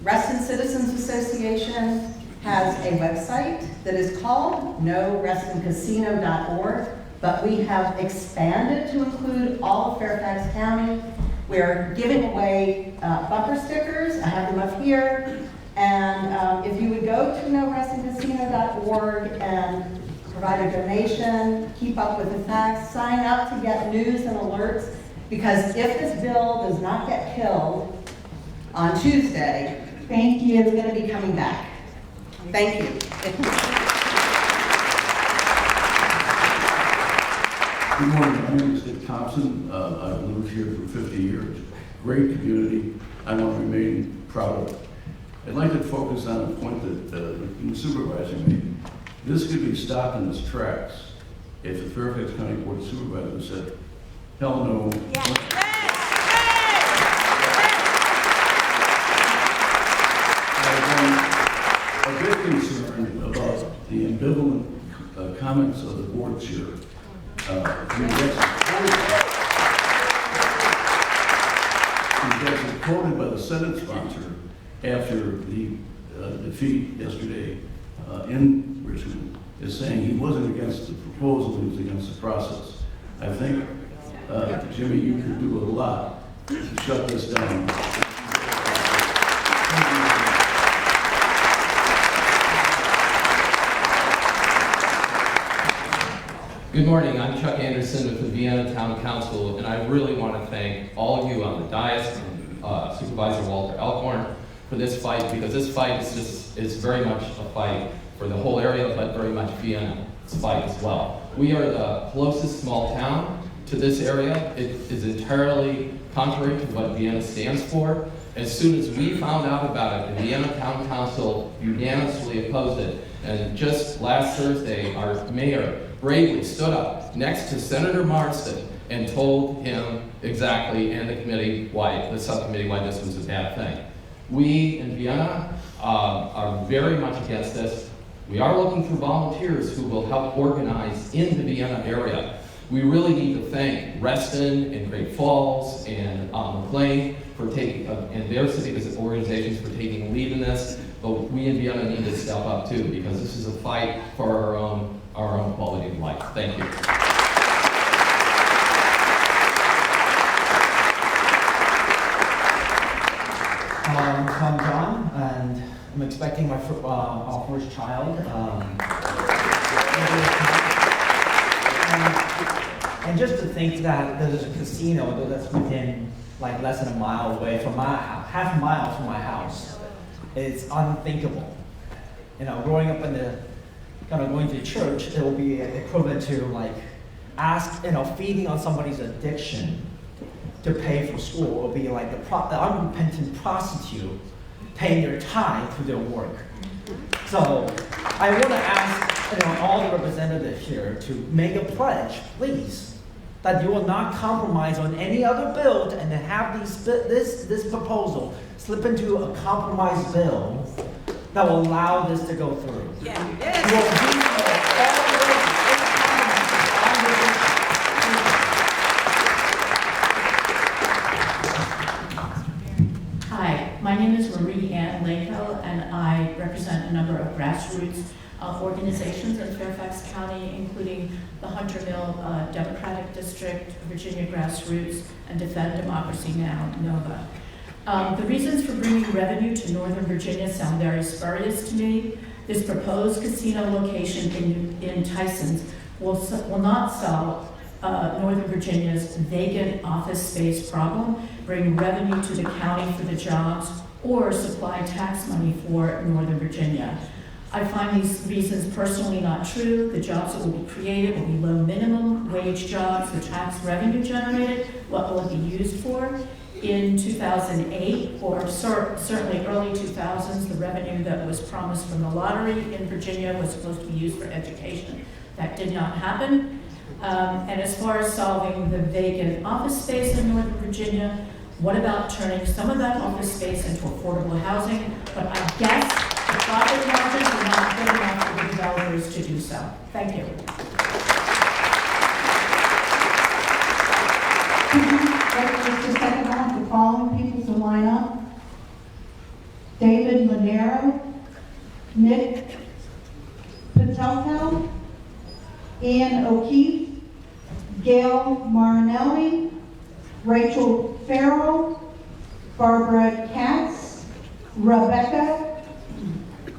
Reston Citizens Association has a website that is called norestoncasino.org, but we have expanded to include all of Fairfax County. We're giving away bumper stickers. I have them up here. And if you would go to norestoncasino.org and provide a donation, keep up with the facts, sign up to get news and alerts, because if this bill does not get killed on Tuesday, Thank you. It's going to be coming back. Thank you. Good morning, my name is Dick Thompson. I've lived here for 50 years. Great community. I want to remain proud of it. I'd like to focus on a point that the supervisor made. This could be stopped in its tracks if the Fairfax County Board of Supervisors said, hell no. I'm a bit concerned about the ambivalent comments of the board chair. He was quoted by the Senate sponsor after the defeat yesterday in Richmond is saying he wasn't against the proposal, he was against the process. I think, Jimmy, you could do a lot to shut this down. Good morning, I'm Chuck Anderson with the Vienna Town Council, and I really want to thank all of you on the dais and Supervisor Walter Elkhorn for this fight, because this fight is very much a fight for the whole area, but very much Vienna's fight as well. We are the closest small town to this area. It is entirely contrary to what Vienna stands for. As soon as we found out about it, the Vienna Town Council unanimously opposed it. And just last Thursday, our mayor bravely stood up next to Senator Marsden and told him exactly, and the committee, the subcommittee, why this was a bad thing. We in Vienna are very much against this. We are looking for volunteers who will help organize in the Vienna area. We really need to thank Reston and Great Falls and McLean for taking, and their city organizations for taking a lead in this. But we in Vienna need to step up too, because this is a fight for our own quality of life. Thank you. I'm John, and I'm expecting my our first child. And just to think that there's a casino that's within like less than a mile away from my house, half a mile from my house, it's unthinkable. You know, growing up in the going to church, it will be equivalent to like feeding on somebody's addiction to pay for school. It will be like the unrepentant prostitute paying their tithe through their work. So I want to ask all the representatives here to make a pledge, please, that you will not compromise on any other bill and then have this proposal slip into a compromise bill that will allow this to go through. Hi, my name is Marie Ann Lako, and I represent a number of grassroots organizations in Fairfax County, including the Hunter Mill Democratic District, Virginia Grassroots, and Defend Democracy Now! NOVA. The reasons for bringing revenue to Northern Virginia sound very spurious to me. This proposed casino location in Tysons will not solve Northern Virginia's vacant office space problem, bring revenue to the county for the jobs, or supply tax money for Northern Virginia. I find these reasons personally not true. The jobs that will be created will be low minimum wage jobs. The tax revenue generated, what will it be used for? In 2008, or certainly early 2000s, the revenue that was promised from the lottery in Virginia was supposed to be used for education. That did not happen. And as far as solving the vacant office space in Northern Virginia, what about turning some of that office space into affordable housing? But I guess the profit margins are not good enough for the developers to do so. Thank you. Just a second, I want the following people to line up. David Monero, Nick Patelko, Ian O'Keefe, Gail Marinelli, Rachel Farrell, Barbara Katz, Rebecca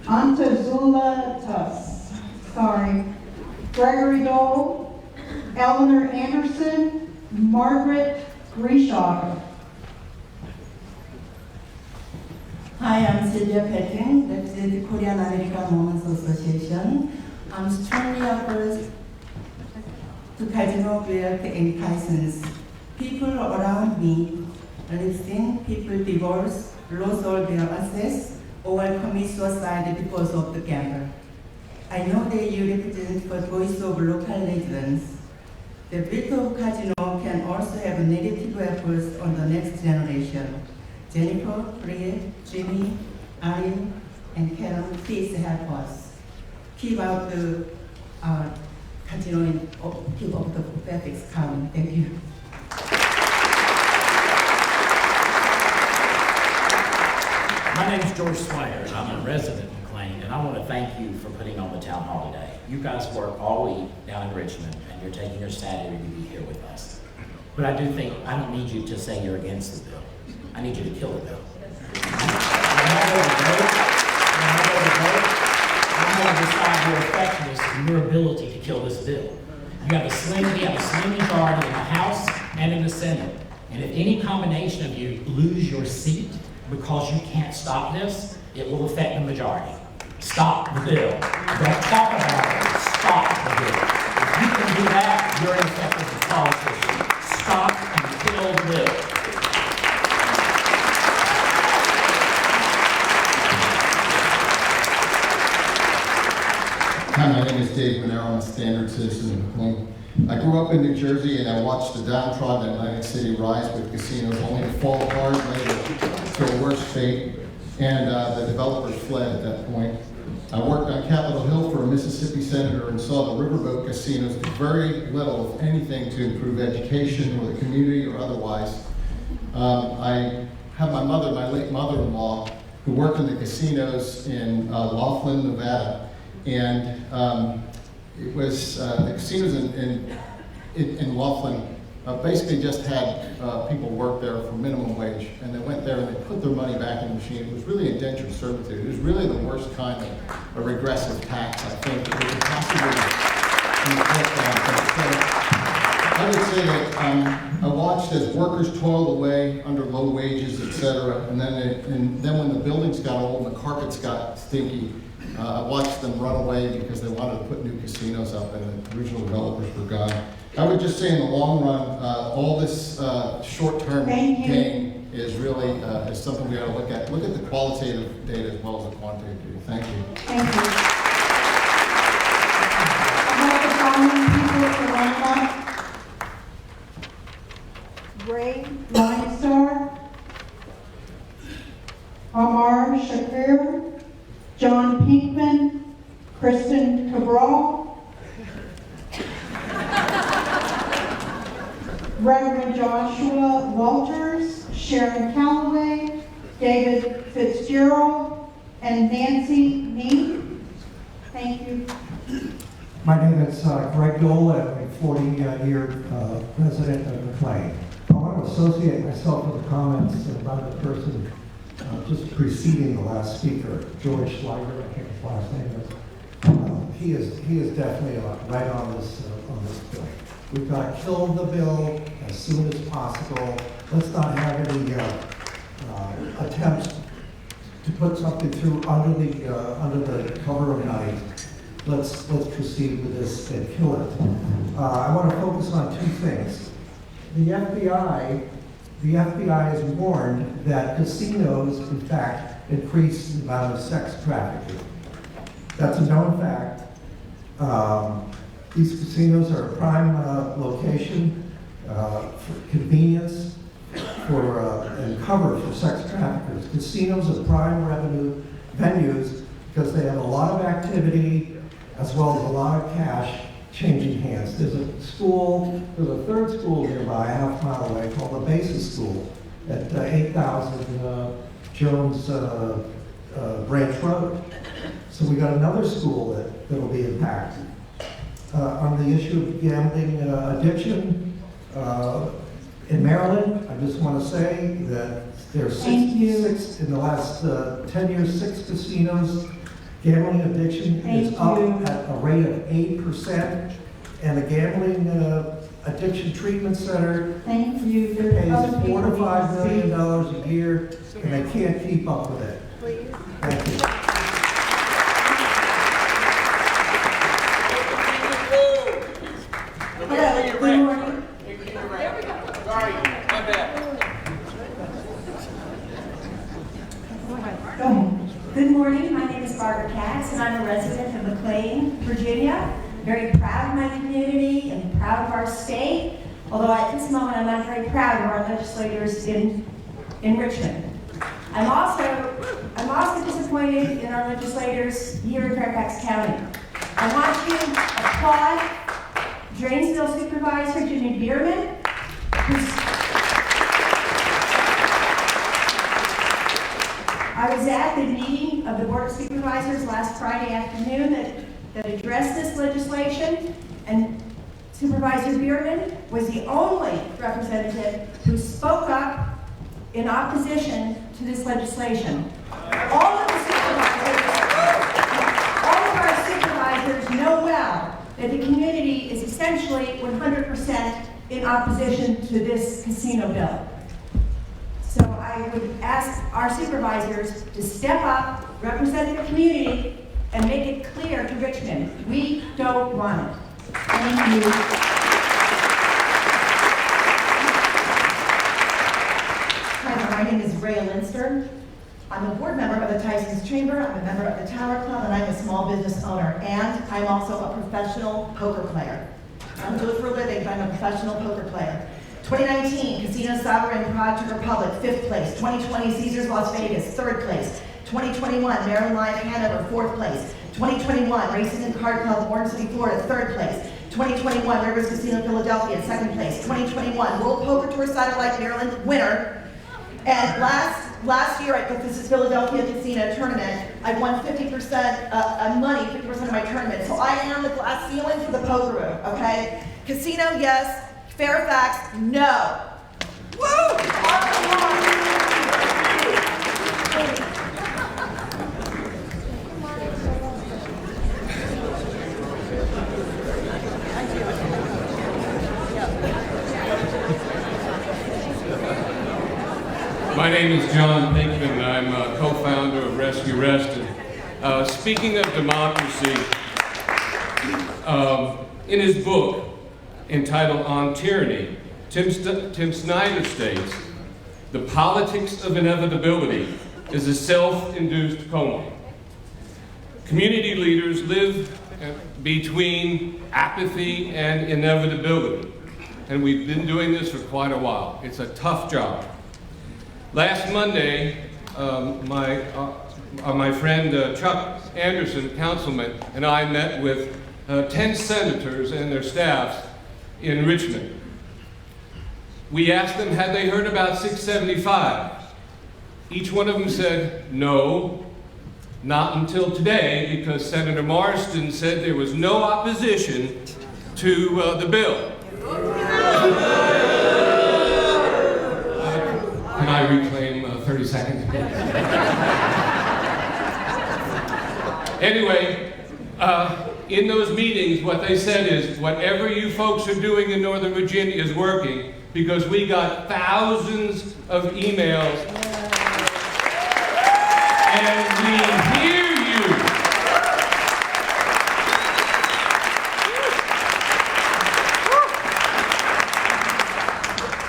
Antazulatas, Gregory Dole, Eleanor Anderson, Margaret Grieshaw. Hi, I'm Sylvia Petting, represent the Korean American Women's Association. I'm strongly opposed to casino where in Tysons. People around me live in, people divorce, lose all their assets, or commit suicide because of the gamble. I know that you represent the voice of local residents. The build of casino can also have negative effects on the next generation. Jennifer, Priya, Jimmy, Ariel, and Karen, please help us. Keep out the casino and keep up the Fairfax County. Thank you. My name is George Swire, and I'm a resident in McLean, and I want to thank you for putting on the town hall today. You guys work all week down in Richmond, and you're taking your Saturday to be here with us. But I do think, I don't need you to say you're against the bill. I need you to kill the bill. I'm going to decide your effectiveness and your ability to kill this bill. You have a slim majority in the House and in the Senate. And if any combination of you lose your seat because you can't stop this, it will affect the majority. Stop the bill. Don't talk about it. Stop the bill. If you can do that, you're an effective politician. Stop and kill the bill. Hi, my name is Dave Monero. I'm a standard citizen of McLean. I grew up in New Jersey and I watched the downtrodden Atlantic City rise with casinos only to fall apart later to a worse fate, and the developers fled at that point. I worked on Capitol Hill for a Mississippi senator and saw the riverboat casinos do very little, if anything, to improve education or the community or otherwise. I have my mother, my late mother-in-law, who worked in the casinos in Laughlin, Nevada, and it was the casinos in Laughlin basically just had people work there for minimum wage, and they went there and they put their money back in the machine. It was really indentured servitude. It was really the worst kind of a regressive tax, I think, that we could possibly inflict on things. So I would say that I watched as workers toiled away under low wages, et cetera, and then when the buildings got old and the carpets got stinky, I watched them run away because they wanted to put new casinos up and the original developers were gone. I would just say in the long run, all this short-term gain is really is something we ought to look at. Look at the qualitative data as well as the quantitative data. Thank you. Thank you. Ray Linestar, Amar Shakir, John Pinkman, Kristen Cabral, Reverend Joshua Walters, Sharon Calloway, David Fitzgerald, and Nancy Neal. Thank you. My name is Greg Dole. I'm a 40-year resident of McLean. I want to associate myself with the comments about the person just preceding the last speaker, George Schleiger. I can't his last name is. He is definitely right on this bill. We've got to kill the bill as soon as possible. Let's not have any attempts to put something through under the cover of night. Let's proceed with this and kill it. I want to focus on two things. The FBI has warned that casinos, in fact, increase the amount of sex trafficking. That's a known fact. These casinos are a prime location for convenience and cover for sex traffickers. Casinos are prime revenue venues because they have a lot of activity as well as a lot of cash changing hands. There's a third school nearby, a half mile away, called the Basis School at 8,000 Jones Branch Road. So we got another school that will be impacted. On the issue of gambling addiction, in Maryland, I just want to say that there's six in the last 10 years, 6 casinos. Gambling addiction is up at a rate of 8%, and the Gambling Addiction Treatment Center pays $4 to $5 million a year, and they can't keep up with it. Thank you. Hello, good morning. Sorry, my bad. Go ahead. Good morning, my name is Barbara Katz, and I'm a resident of McLean, Virginia. Very proud of my community and proud of our state, although at this moment I'm not very proud of our legislators in Richmond. I'm also disappointed in our legislators here in Fairfax County. I want to applaud Drainsville Supervisor Jimmy Bierman, I was at the meeting of the Board of Supervisors last Friday afternoon that addressed this legislation, and Supervisor Bierman was the only representative who spoke up in opposition to this legislation. All of our supervisors know well that the community is essentially 100% in opposition to this casino bill. So I would ask our supervisors to step up, represent the community, and make it clear to Richmond, we don't want it. Thank you. Hi, my name is Ray Linster. I'm a board member of the Tyson's Chamber, I'm a member of the Tower Club, and I'm a small business owner, and I'm also a professional poker player. I don't do it for a living, but I'm a professional poker player. 2019, Casino Sovereign Prague Czech Republic, 5th place. 2020, Caesars Las Vegas, 3rd place. 2021, Maryland Live Hanover, 4th place. 2021, Racing and Card Club, Orange City, Florida, 3rd place. 2021, Rivers Casino Philadelphia, 2nd place. 2021, World Poker Tour Satellite Maryland, winner. And last year at the Philadelphia Casino Tournament, I won 50% of money, 50% of my tournament. So I am the glass ceiling for the poker room, okay? Casino, yes. Fairfax, no. Woo! My name is John Pinkman. I'm a co-founder of Rescue Rest. Speaking of democracy, in his book entitled On Tyranny, Tim Snyder states, "The politics of inevitability is a self-induced coma. Community leaders live between apathy and inevitability, and we've been doing this for quite a while. It's a tough job. Last Monday, my friend Chuck Anderson, councilman, and I met with 10 senators and their staffs in Richmond. We asked them, had they heard about 675? Each one of them said, no, not until today, because Senator Marston said there was no opposition to the bill. Can I reclaim 30 seconds? Anyway, in those meetings, what they said is, whatever you folks are doing in Northern Virginia is working, because we got thousands of emails, and we hear you.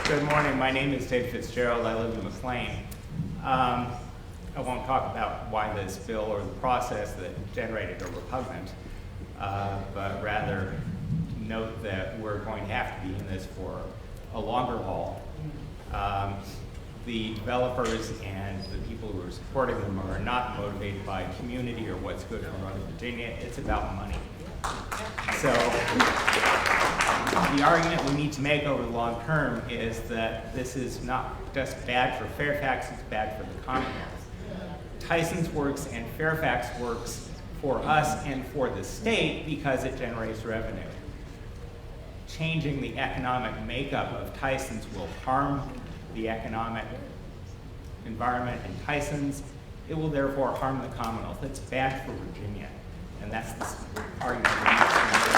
Good morning, my name is Dave Fitzgerald, I live in McLean. I won't talk about why this bill or the process that generated are repugnant, but rather note that we're going to have to be in this for a longer haul. The developers and the people who are supporting them are not motivated by community or what's good for Northern Virginia, it's about money. So the argument we need to make over the long term is that this is not just bad for Fairfax, it's bad for the Commonwealth. Tyson's works and Fairfax works for us and for the state because it generates revenue. Changing the economic makeup of Tyson's will harm the economic environment in Tyson's. It will therefore harm the Commonwealth. It's bad for Virginia. And that's the argument we need to make.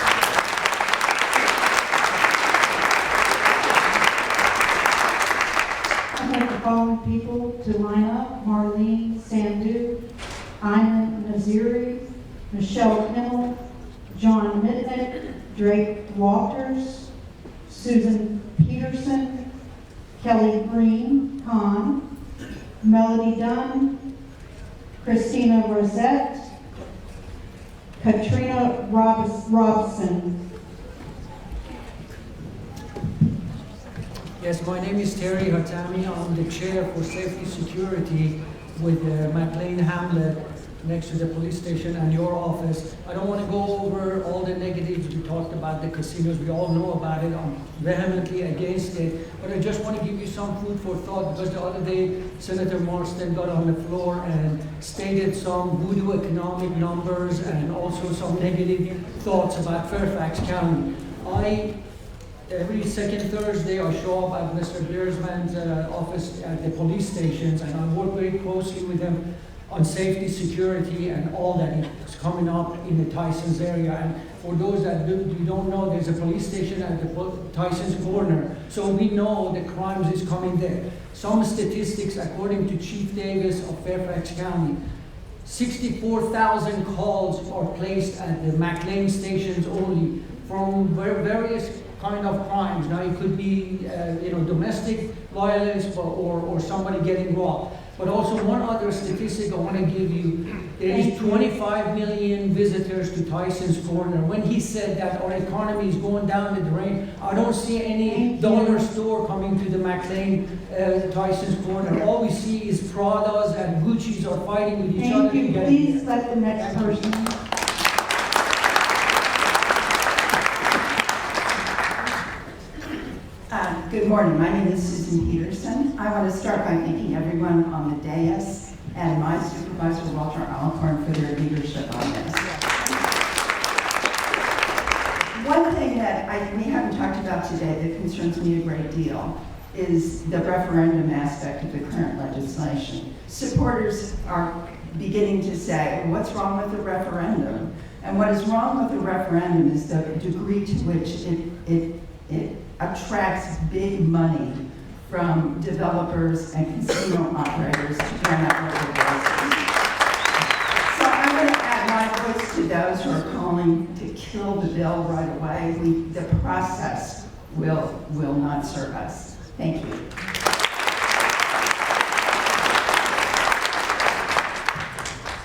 I'd like the following people to line up: Marlene Sandu, Ayman Naziri, Michelle Kimmel, John Mitnick, Drake Walters, Susan Peterson, Kelly Green Kahn, Melody Dunn, Christina Rosette, Katrina Robson. Yes, my name is Terry Hatami. I'm the chair for safety security with McLean Hamlet next to the police station and your office. I don't want to go over all the negatives we talked about the casinos. We all know about it. I'm vehemently against it. But I just want to give you some food for thought, because the other day Senator Marston got on the floor and stated some voodoo economic numbers and also some negative thoughts about Fairfax County. Every second Thursday, I show up at Mr. Beersman's office at the police stations, and I work very closely with him on safety, security, and all that is coming up in the Tysons area. And for those that you don't know, there's a police station at the Tysons corner, so we know the crimes is coming there. Some statistics, according to Chief Davis of Fairfax County, 64,000 calls are placed at the McLean stations only from various kind of crimes. Now it could be domestic violence or somebody getting robbed. But also one other statistic I want to give you, there is 25 million visitors to Tysons Corner. When he said that our economy is going down the drain, I don't see any dollar store coming to the McLean Tysons Corner. All we see is Pradas and Gucci's are fighting with each other. Thank you. Please let the next person. Good morning. My name is Susan Peterson. I want to start by thanking everyone on the dais and my supervisor, Walter Alcorn, for their leadership on this. One thing that we haven't talked about today that concerns me a great deal is the referendum aspect of the current legislation. Supporters are beginning to say, well, what's wrong with the referendum? And what is wrong with the referendum is the degree to which it attracts big money from developers and casino operators to turn up local voices. So I'm going to add my voice to those who are calling to kill the bill right away. The process will not serve us. Thank you.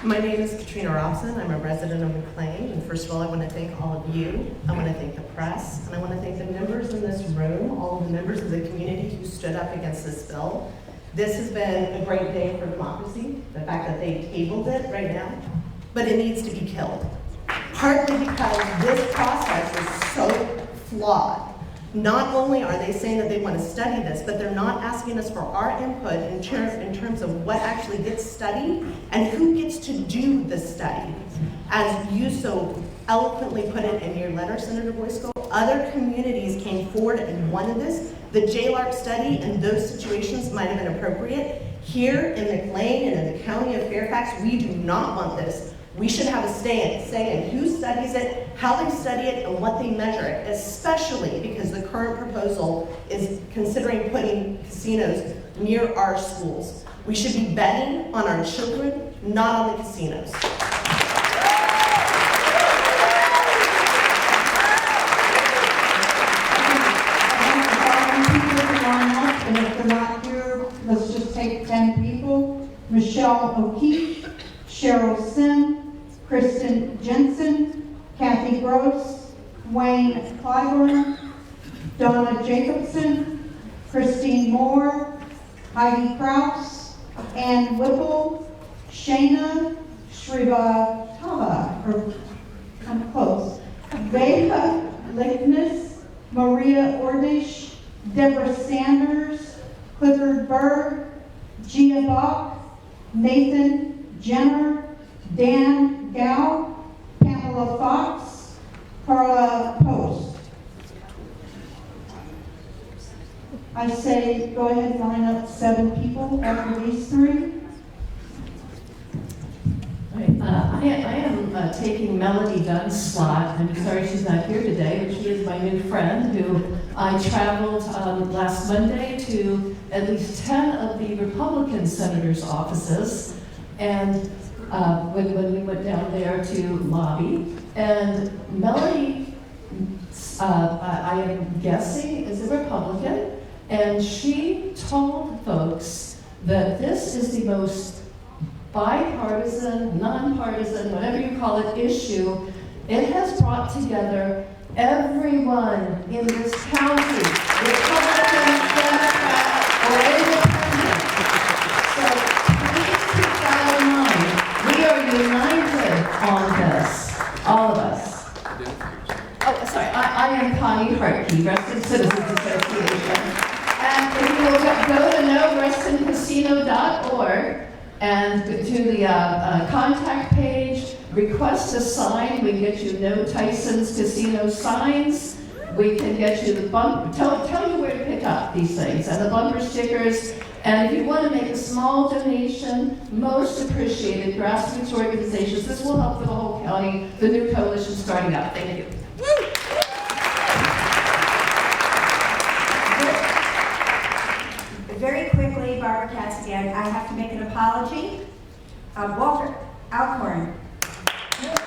My name is Katrina Robson. I'm a resident of McLean. And first of all, I want to thank all of you. I want to thank the press. And I want to thank the members in this room, all of the members of the community who stood up against this bill. This has been a great day for democracy, the fact that they tabled it right now. But it needs to be killed. Partly because this process is so flawed. Not only are they saying that they want to study this, but they're not asking us for our input in terms of what actually gets studied and who gets to do the study. As you so eloquently put it in your letter, Senator Boysko, other communities came forward and wanted this. The JLARC study in those situations might have been appropriate. Here in McLean and in the county of Fairfax, we do not want this. We should have a say in who studies it, how they study it, and what they measure it, especially because the current proposal is considering putting casinos near our schools. We should be betting on our children, not on the casinos. And if they're not here, let's just take 10 people. Michelle O'Keefe, Cheryl Sim, Kristen Jensen, Kathy Gross, Wayne Clyburn, Donna Jacobson, Christine Moore, Heidi Kraus, Ann Whipple, Shayna Srivatava, or I'm close, Vega Lickness, Maria Ordish, Deborah Sanders, Clifford Berg, Gia Bach, Nathan Jenner, Dan Gow, Pamela Fox, Carla Post. I say go ahead and line up 7 people after these 3. I am taking Melody Dunn's slot. I'm sorry she's not here today, but she is my new friend who I traveled last Monday to at least 10 of the Republican senators' offices. And when we went down there to lobby. And Melanie, I am guessing, is a Republican, and she told folks that this is the most bipartisan, nonpartisan, whatever you call it, issue. It has brought together everyone in this county, Republican, Democrat, or independent. So please keep that in mind. We are united on this, all of us. Oh, sorry, I am Connie Hartke, Reston Citizens Association. And if you will go to norestoncasino.org and to the contact page, request a sign. We can get you No Tyson's Casino signs. We can get you the tell you where to pick up these things, and the bumper stickers. And if you want to make a small donation, most appreciated, grassroots organizations. This will help for the whole county, the new coalition starting up. Thank you. Very quickly, Barbara Katz again, I have to make an apology. Walter Alcorn. He was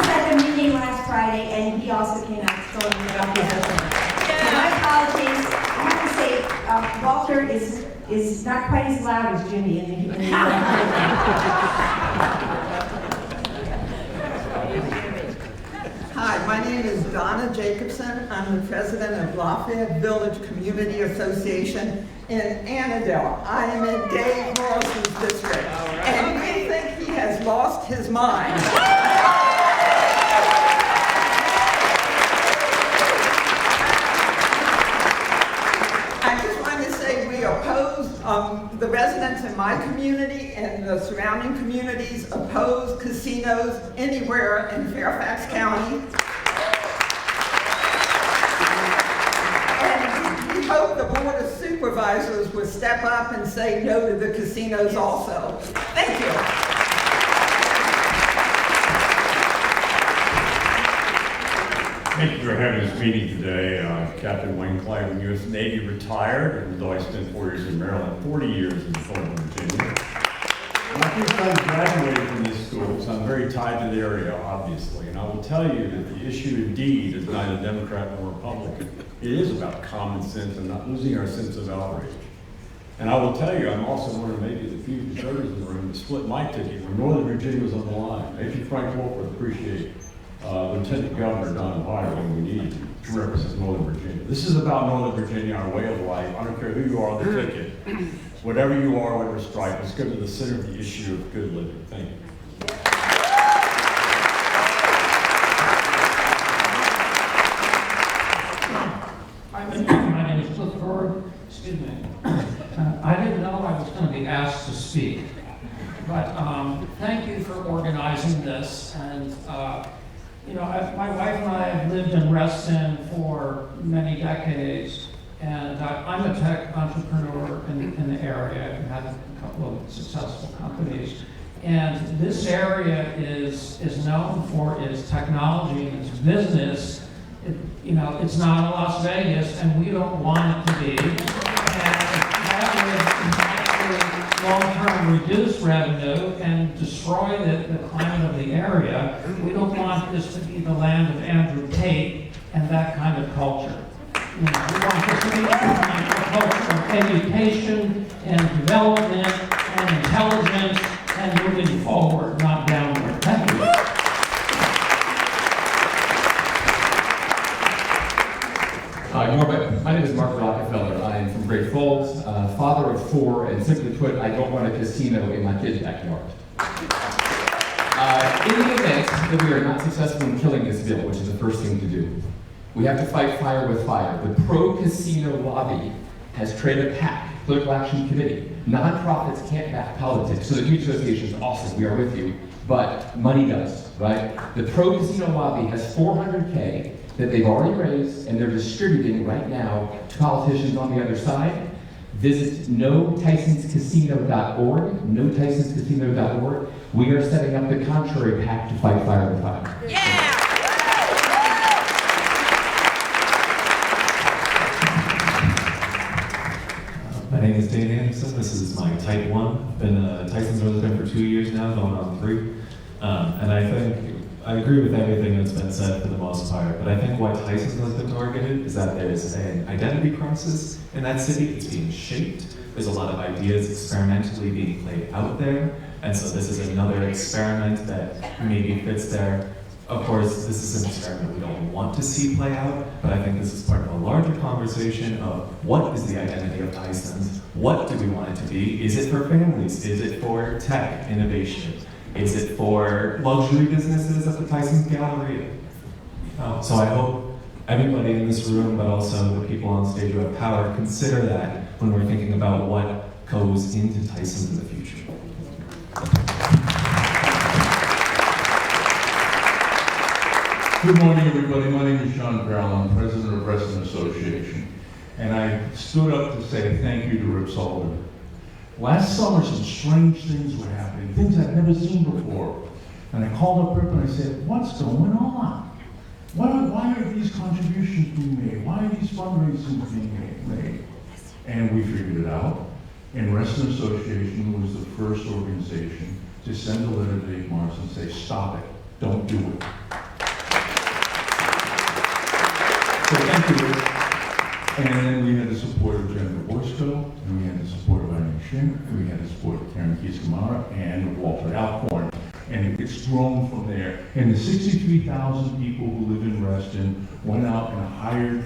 at the meeting last Friday, and he also came out and told me about this. So my apologies. I have to say, Walter is not quite as loud as Jimmy in the Hi, my name is Donna Jacobson. I'm the president of Lafayette Village Community Association in Annandale. I am in Dave Morrison's district. And we think he has lost his mind. I just wanted to say we oppose, the residents in my community and the surrounding communities oppose casinos anywhere in Fairfax County. And we hope the Board of Supervisors would step up and say no to the casinos also. Thank you. Thank you for having this meeting today. Captain Wayne Clyburn, U.S. Navy retired, and though I spent 4 years in Maryland, 40 years in Fulton, Virginia. My first time graduated from this school, so I'm very tied to the area, obviously. And I will tell you that the issue indeed is neither Democrat nor Republican. It is about common sense and not losing our sense of outrage. And I will tell you, I'm also one of maybe the few deserters in the room that split my ticket when Northern Virginia was on the line. Maybe Frank Wolf would appreciate Lieutenant Governor Don Byer when we needed to represent Northern Virginia. This is about Northern Virginia, our way of life. I don't care who you are on the ticket. Whatever you are, whatever stripe, let's go to the center of the issue of good living. Thank you. My name is Clifford. Excuse me. I didn't know I was going to be asked to speak, but thank you for organizing this. And you know, my wife and I have lived in Reston for many decades, and I'm a tech entrepreneur in the area. I've had a couple of successful companies. And this area is known for its technology and its business. You know, it's not Las Vegas, and we don't want it to be. And that would long-term reduce revenue and destroy the climate of the area. We don't want this to be the land of Andrew Tate and that kind of culture. You know, we want this to be a culture of education and development and intelligence and moving forward, not downward. Thank you. My name is Mark Rockefeller. I am from Great Falls, father of 4, and simply put, I don't want a casino in my kid's backyard. In the event that we are not successful in killing this bill, which is the first thing to do, we have to fight fire with fire. The pro-casino lobby has created a PAC, Political Action Committee. Nonprofits can't back politics, so the Community Association is awesome, we are with you, but money does, right? The pro-casino lobby has $400K that they've already raised, and they're distributing right now to politicians on the other side. Visit NoTysonsCasino.org, NoTysonsCasino.org. We are setting up the contrary pact to fight fire with fire. Yeah! My name is Dan Anderson. This is my type 1. I've been a Tyson's resident for 2 years now, going on 3. And I think I agree with everything that's been said for the most part, but I think why Tyson's has been targeted is that there's an identity crisis in that city. It's being shaped. There's a lot of ideas experimentally being played out there, and so this is another experiment that maybe fits there. Of course, this is an experiment we don't want to see play out, but I think this is part of a larger conversation of what is the identity of Tyson's? What do we want it to be? Is it for families? Is it for tech innovation? Is it for luxury businesses at the Tyson's Galleria? So I hope everybody in this room, but also the people on stage who have power, consider that when we're thinking about what goes into Tyson's in the future. Good morning, everybody. My name is Sean Farrell. I'm president of Resident Association. And I stood up to say thank you to Rip Sullivan. Last summer, some strange things were happening, things I'd never seen before. And I called up Rip and I said, what's going on? Why are these contributions being made? Why are these fundraisings being made? And we figured it out. And Resident Association was the first organization to send a letter to Dave Morris and say, stop it, don't do it. So thank you, Rich. And then we had the support of Jennifer Borsco, and we had the support of Irene Shin, and we had the support of Karen Keys-Kamara and Walter Alcorn. And it's grown from there. And the 63,000 people who live in Reston went out and hired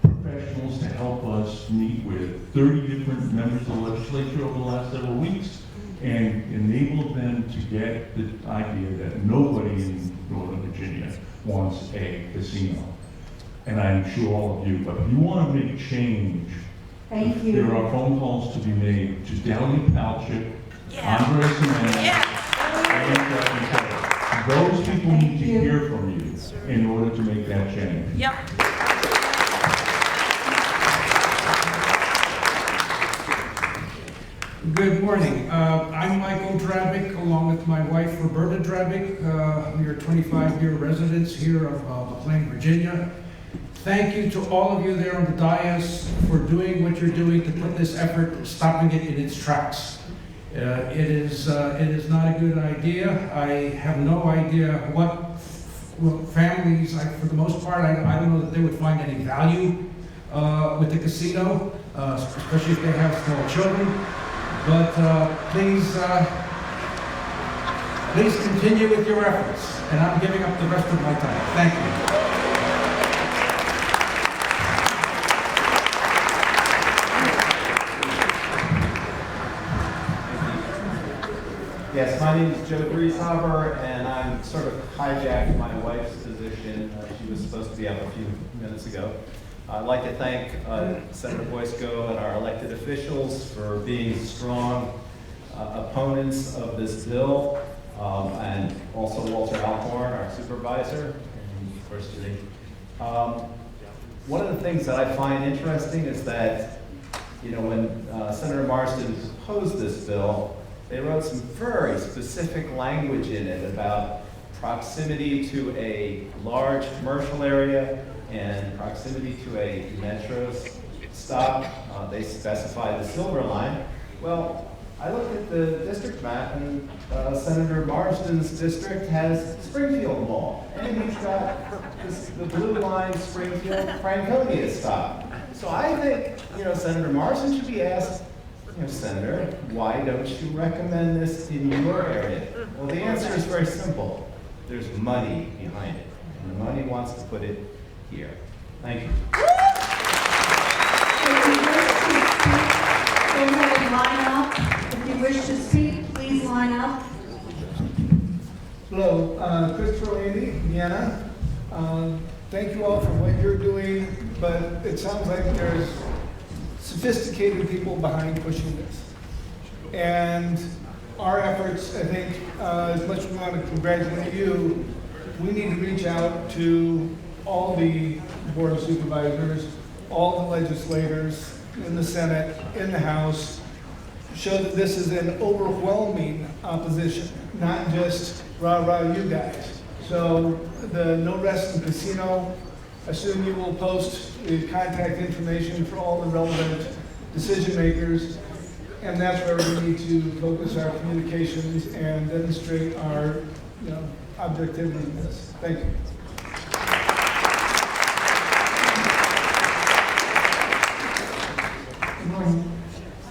professionals to help us meet with 30 different members of the legislature over the last several weeks and enabled them to get the idea that nobody in Northern Virginia wants a casino. And I'm sure all of you, but if you want to make change, Thank you. there are phone calls to be made to Dally Palchik, Andre Semenya, and Justin Taylor. Those people need to hear from you in order to make that change. Yep. Good morning. I'm Michael Drabick, along with my wife Roberta Drabick. We are 25-year residents here of McLean, Virginia. Thank you to all of you there on the dais for doing what you're doing to put this effort, stopping it in its tracks. It is not a good idea. I have no idea what families, for the most part, I don't know that they would find any value with the casino, especially if they have small children. But please continue with your efforts, and I'm giving up the rest of my time. Thank you. Yes, my name is Joe Grieshaber, and I'm sort of hijacked my wife's position. She was supposed to be up a few minutes ago. I'd like to thank Senator Boysko and our elected officials for being strong opponents of this bill, and also Walter Alcorn, our supervisor, and of course Judy. One of the things that I find interesting is that, you know, when Senator Marsden proposed this bill, they wrote some very specific language in it about proximity to a large commercial area and proximity to a metro stop. They specified the Silver Line. Well, I looked at the district map, and Senator Marsden's district has Springfield Mall, and he's got the blue line Springfield Franconia stop. So I think, you know, Senator Marsden should be asked, you know, Senator, why don't you recommend this in your area? Well, the answer is very simple. There's money behind it, and the money wants to put it here. Thank you. Go ahead and line up. If you wish to speak, please line up. Hello, Christopher Landy, Vienna. Thank you all for what you're doing, but it sounds like there's sophisticated people behind pushing this. And our efforts, I think, as much as we want to congratulate you, we need to reach out to all the Board of Supervisors, all the legislators in the Senate, in the House, show that this is an overwhelming opposition, not just rah-rah you guys. So the No Reston Casino, assume you will post the contact information for all the relevant decision makers, and that's where we need to focus our communications and demonstrate our, objectivity in this. Thank you. Good morning.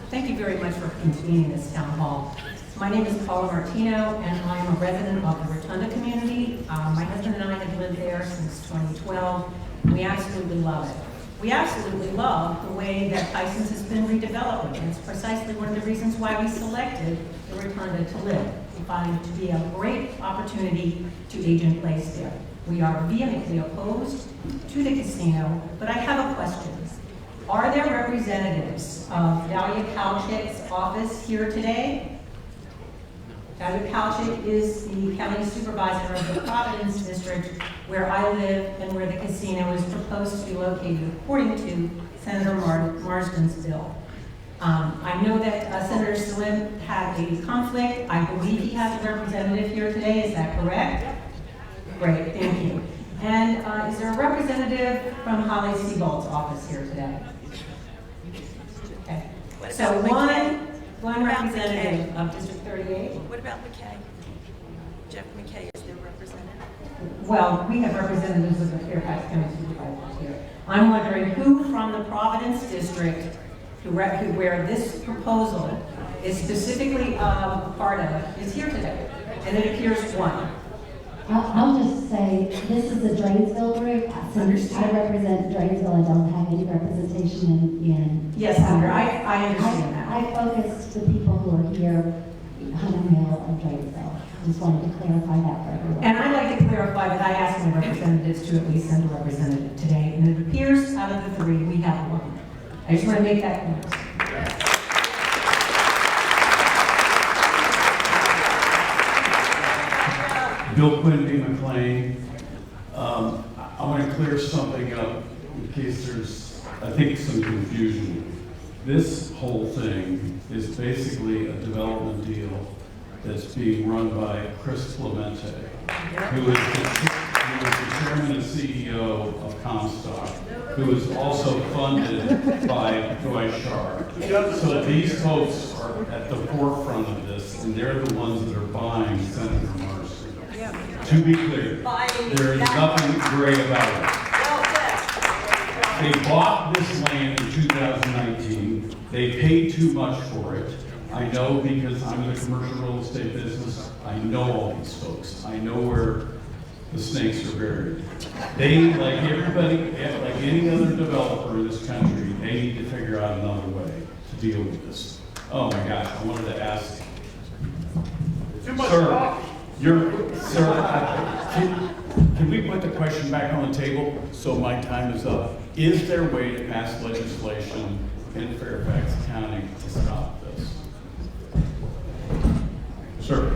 Thank you very much for convening this town hall. My name is Paula Martino, and I'm a resident of the Rotunda community. My husband and I have lived there since 2012. We absolutely love it. We absolutely love the way that Tyson's has been redeveloped, and it's precisely one of the reasons why we selected the Rotunda to live. We find it to be a great opportunity to age in place there. We are vehemently opposed to the casino, but I have a question. Are there representatives of Dalia Kalchik's office here today? Dalia Kalchik is the county supervisor of the Providence district where I live and where the casino is proposed to be located according to Senator Marsden's bill. I know that Senator Salim had a conflict. I believe he has a representative here today. Is that correct? Great, thank you. And is there a representative from Holly Seabold's office here today? Okay. So one representative of District 38. What about McKay? Jeff McKay is their representative. Well, we have representatives of the Fairfax County Supervisors here. I'm wondering who from the Providence District, where this proposal is specifically a part of, is here today. And it appears one. I'll just say, this is the Dranesville group. Since I represent Dranesville, I don't have any representation in. Yes, Senator, I understand that. I focused the people who are here, Hunter Mill and Dranesville. I just wanted to clarify that for everyone. And I'd like to clarify that I asked my representatives to at least send a representative today, and it appears out of the three, we have one. I just want to make that clear. Bill Quinby, McLean. I want to clear something up in case there's, I think, some confusion. This whole thing is basically a development deal that's being run by Chris Clemente, who is the chairman and CEO of Comstock, who is also funded by Joy Shar. So these folks are at the forefront of this, and they're the ones that are buying Senator Marsden. To be clear, there is nothing gray about it. They bought this land in 2019. They paid too much for it. I know because I'm in the commercial real estate business. I know all these folks. I know where the snakes are buried. They, like everybody, like any other developer in this country, they need to figure out another way to deal with this. Oh my gosh, I wanted to ask. Sir, can we put the question back on the table so my time is up? Is there a way to pass legislation in Fairfax County to stop this? Sir,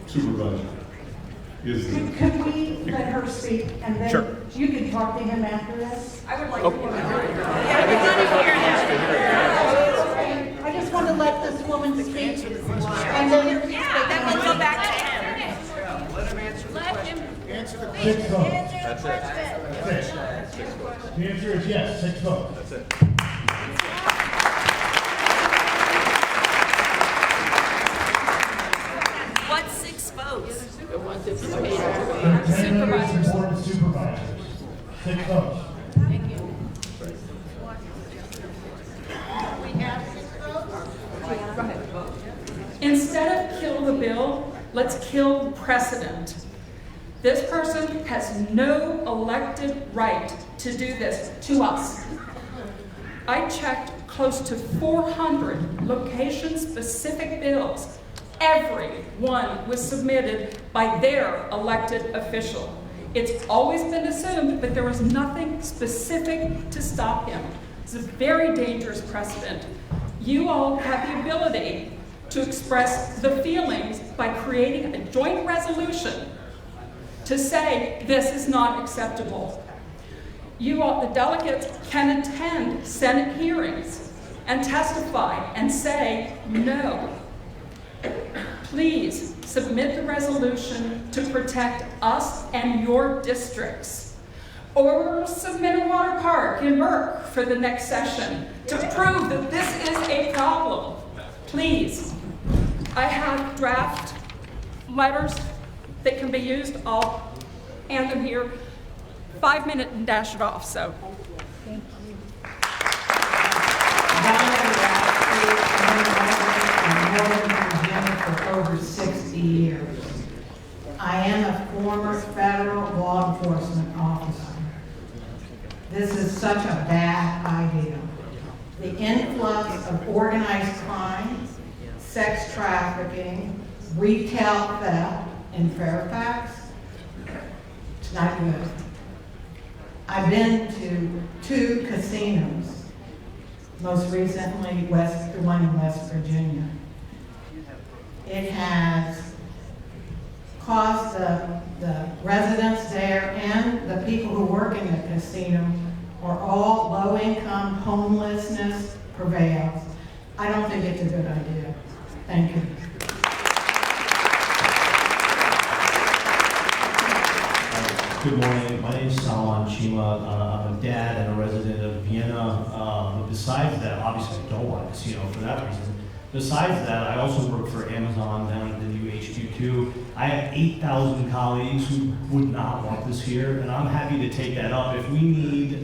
Supervisor, is there? Could we let her speak and then Sure. you can talk to him after this? I would like to hear I just want to let this woman speak. And then you can then we'll go back to him. Let him answer the question. 6 votes. That's it. That's it. The answer is yes, 6 votes. That's it. What 6 votes? The ones that supervisors. Board of Supervisors. 6 votes. Thank you. Instead of kill the bill, let's kill the precedent. This person has no elected right to do this to us. I checked close to 400 location-specific bills. Every one was submitted by their elected official. It's always been assumed that there was nothing specific to stop him. It's a very dangerous precedent. You all have the ability to express the feelings by creating a joint resolution to say this is not acceptable. You all, the delegates, can attend Senate hearings and testify and say no. Please submit the resolution to protect us and your districts. or submit a water park in Burke for the next session to prove that this is a problem. Please. I have draft letters that can be used. I'll hand them here. 5 minutes and dash it off, so. Thank you. For over 60 years. I am a former federal law enforcement officer. This is such a bad idea. The influx of organized crime, sex trafficking, retail theft in Fairfax, it's not good. I've been to 2 casinos, most recently the one in West Virginia. It has caused the residents there and the people who work in the casino are all low income, homelessness prevails. I don't think it's a good idea. Thank you. Good morning. My name is Salman Chima. I'm a dad and a resident of Vienna. But besides that, obviously I don't want a casino for that reason. Besides that, I also work for Amazon down at the new HQ2. I have 8,000 colleagues who would not want this here, and I'm happy to take that up. If we need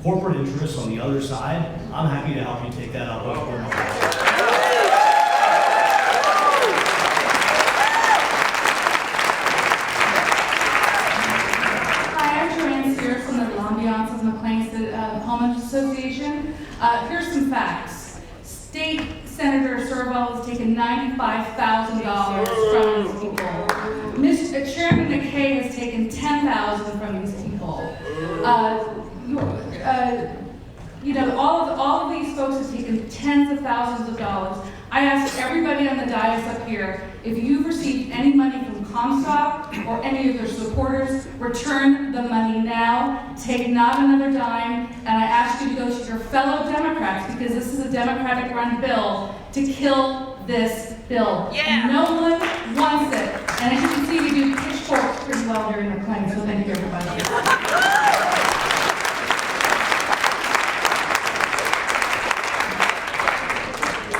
corporate interests on the other side, I'm happy to help you take that up. Homeowners Association. Here's some facts. State Senator Serval has taken $95,000 from these people. Chairman McKay has taken $10,000 from these people. You know, all of these folks have taken tens of thousands of dollars. I ask everybody on the dais up here, if you've received any money from Comstock or any of their supporters, return the money now, take not another dime, and I ask you to go to your fellow Democrats, because this is a Democratic-run bill, to kill this bill. Yeah. No one wants it. And as you can see, we do pitchforks pretty well during the claim, so thank you, everybody.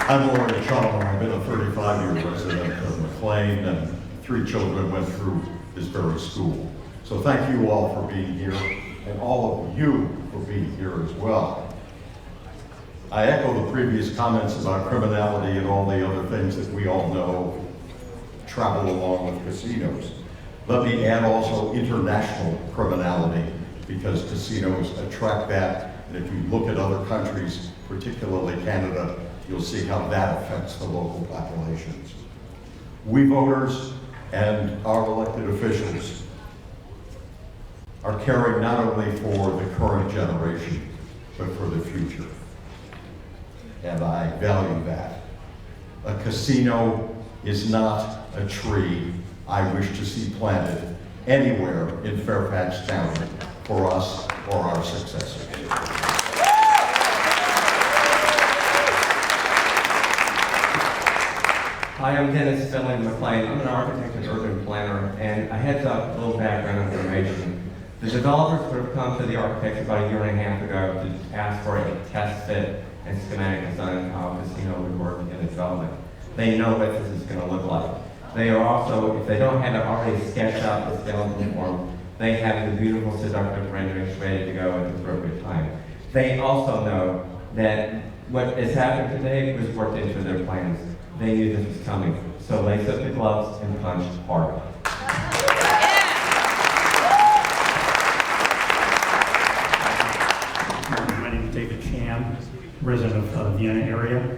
I'm Laurie Chalmers. I've been a 35-year resident of McLean, and 3 children went through this very school. So thank you all for being here, and all of you for being here as well. I echo the previous comments about criminality and all the other things that we all know travel along with casinos. Let me add also international criminality, because casinos attract that, and if you look at other countries, particularly Canada, you'll see how that affects the local populations. We voters and our elected officials are caring not only for the current generation, but for the future. And I value that. A casino is not a tree I wish to see planted anywhere in Fairfax County for us or our successors. Hi, I'm Dennis Finley McLean. I'm an architect and urban planner, and a heads up, a little background information. The developers would have come to the architects about a year and a half ago to ask for a test fit and schematic design of how a casino would work in the development. They know what this is going to look like. They are also, if they don't have it already sketched out in skeleton form, they have the beautiful, seductive renderings ready to go at the appropriate time. They also know that what is happening today was worked into their plans. They knew this was coming, so lace up the gloves and punched hard. My name is David Sham, resident of Vienna area.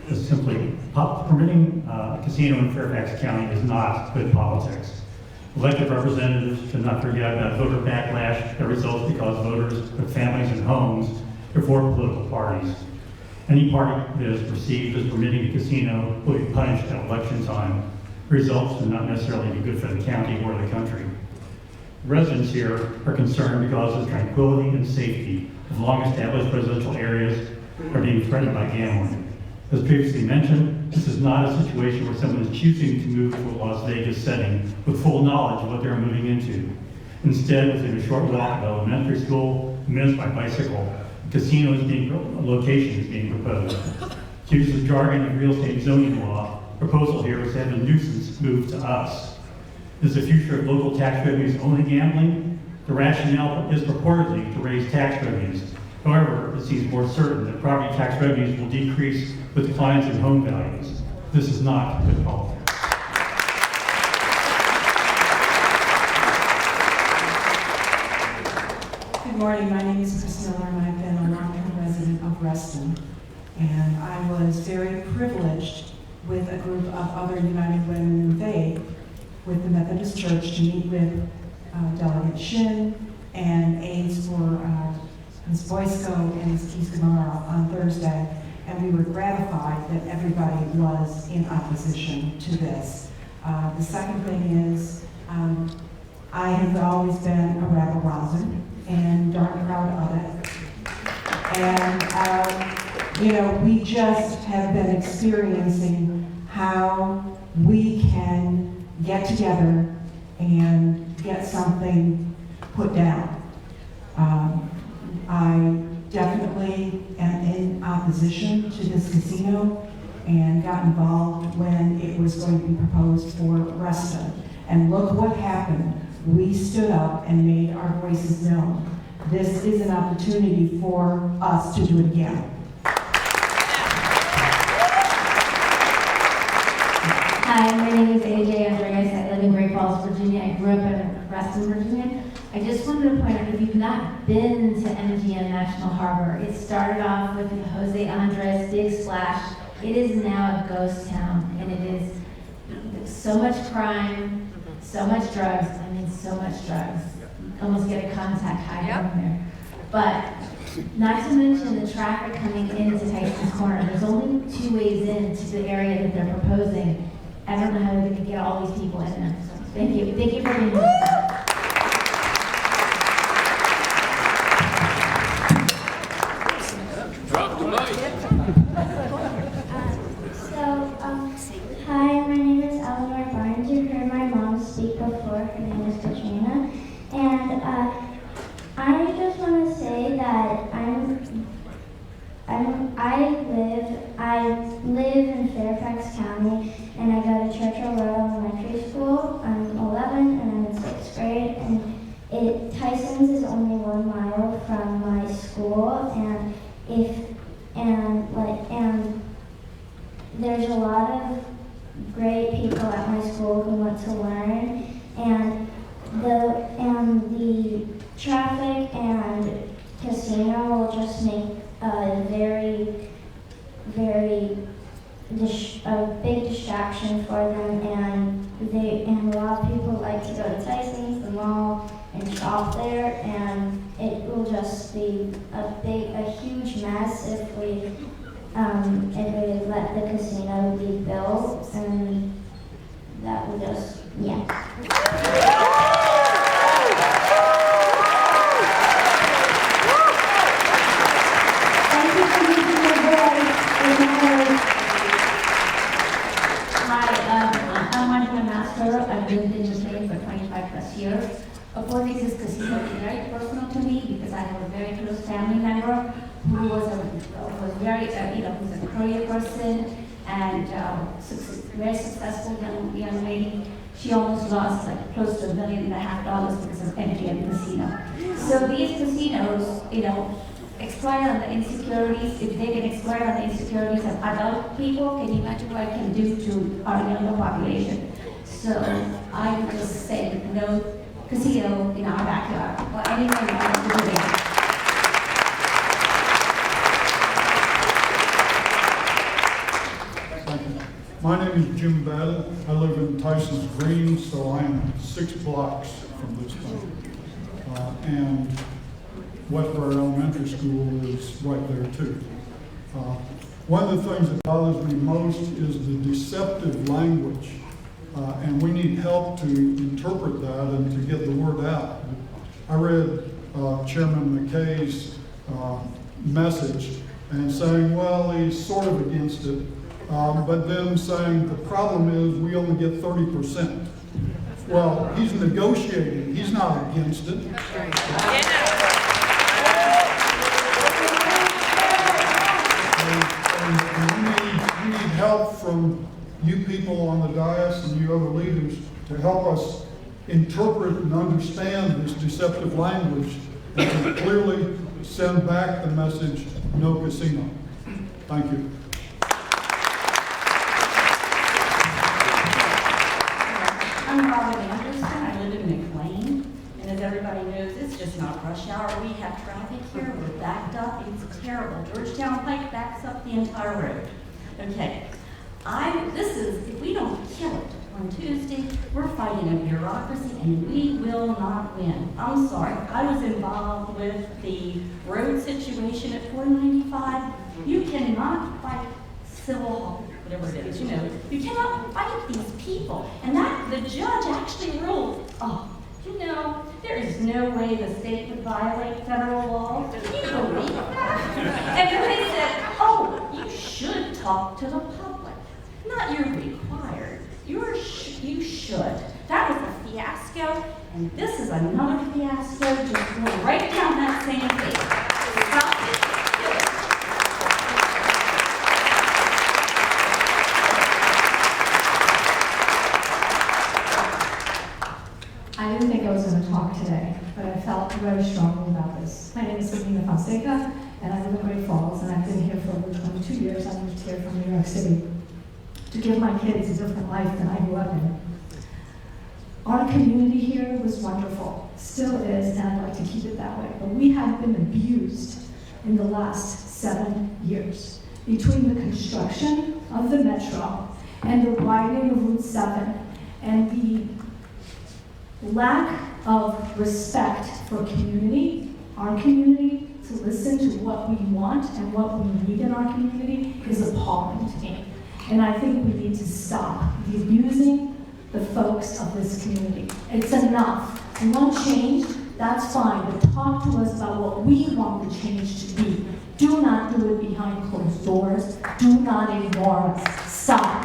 Just simply, permitting a casino in Fairfax County is not good politics. Elected representatives should not forget about voter backlash that results because voters put families and homes before political parties. Any party that is perceived as permitting a casino will be punished at election time. Results do not necessarily be good for the county or the country. Residents here are concerned because of tranquility and safety of long-established residential areas are being threatened by gambling. As previously mentioned, this is not a situation where someone is choosing to move to a Las Vegas setting with full knowledge of what they're moving into. Instead, within a short walk of elementary school, minutes by bicycle, casino location is being proposed. To use the jargon of real estate zoning law, proposal here is to have the nuisance moved to us. Is the future of local tax revenues only gambling? The rationale is purportedly to raise tax revenues. However, it seems more certain that property tax revenues will decrease with declines in home values. This is not good politics. Good morning, my name is Chris Miller and I've been a long-term resident of Reston. And I was very privileged with a group of other United Women in Faith with the Methodist Church to meet with Delegate Shin and aides for Ms. Boysko and Ms. Keys-Gamara on Thursday. And we were gratified that everybody was in opposition to this. The second thing is, I have always been a rabble-rouser and darn proud of it. And, you know, we just have been experiencing how we can get together and get something put down. I definitely am in opposition to this casino and got involved when it was going to be proposed for Reston. And look what happened. We stood up and made our voices known. This is an opportunity for us to do it again. Hi, my name is AJ Andreas. I live in Great Falls, Virginia. I grew up in Reston, Virginia. I just wanted to point out, if you've not been to MGM National Harbor, it started off with the Jose Andres Big Splash. It is now a ghost town, and it is so much crime, so much drugs. I mean, so much drugs. You almost get a contact high from there. But not to mention the traffic coming into Tyson's Corner. There's only 2 ways into the area that they're proposing. I don't know how they could get all these people in there. So thank you. Thank you for being here. Hi, my name is Eleanor Barnes. You've heard my mom speak before. Her name is Katrina. And I just want to say that I live in Fairfax County, and I go to Churchill Road Elementary School. I'm 11 and I'm in 6th grade, and Tyson's is only 1 mile from my school, and there's a lot of great people at my school who want to learn, and the traffic and casino will just make a a big distraction for them, and a lot of people like to go to Tyson's, the mall, and shop there, and it will just be a huge mess if we let the casino be built, and that would just, yeah. Thank you for making my voice. Hi, I'm Monica Master. I've lived in this area for 25 plus years. Of course, this casino is very personal to me because I have a very close family member who was very, who's a career person and very successful young lady. She almost lost like close to $1.5 million because of MGM Casino. So these casinos, exploit on the insecurities. If they can exploit on the insecurities of adult people, can you imagine what it can do to our younger population? So I would just say no casino in our backyard or anywhere in our community. My name is Jim Battle. I live in Tyson's Green, so I'm 6 blocks from this thing. And Westboro Elementary School is right there too. One of the things that bothers me most is the deceptive language, and we need help to interpret that and to get the word out. I read Chairman McKay's message and saying, well, he's sort of against it, but then saying the problem is we only get 30%. Well, he's negotiating, he's not against it. And we need help from you people on the dais and you other leaders to help us interpret and understand this deceptive language and to clearly send back the message, no casino. Thank you. I'm Robin Anderson. I live in McLean, and as everybody knows, it's just not rush hour. We have traffic here. We're backed up. It's terrible. Georgetown Pike backs up the entire road. Okay, if we don't kill it on Tuesday, we're fighting a bureaucracy, and we will not win. I'm sorry. I was involved with the road situation at 495. You cannot fight civil, whatever it is, you know, you cannot fight these people. And the judge actually ruled, there is no way the state would violate federal law. Can you believe that? And then they said, you should talk to the public. Not you're required, you should. That was a fiasco, and this is another fiasco, just going right down that same page. I didn't think I was going to talk today, but I felt very strongly about this. My name is Sabina Fonseca, and I live in Great Falls, and I've been here for over 22 years. I moved here from New York City to give my kids a different life than I grew up in. Our community here was wonderful, still is, and I'd like to keep it that way. But we have been abused in the last 7 years between the construction of the metro and the widening of Route 7 and the lack of respect for community, our community, to listen to what we want and what we need in our community is appalling to me. And I think we need to stop the abusing the folks of this community. It's enough. You want change? That's fine, but talk to us about what we want the change to be. Do not do it behind closed doors. Do not ignore us. Stop.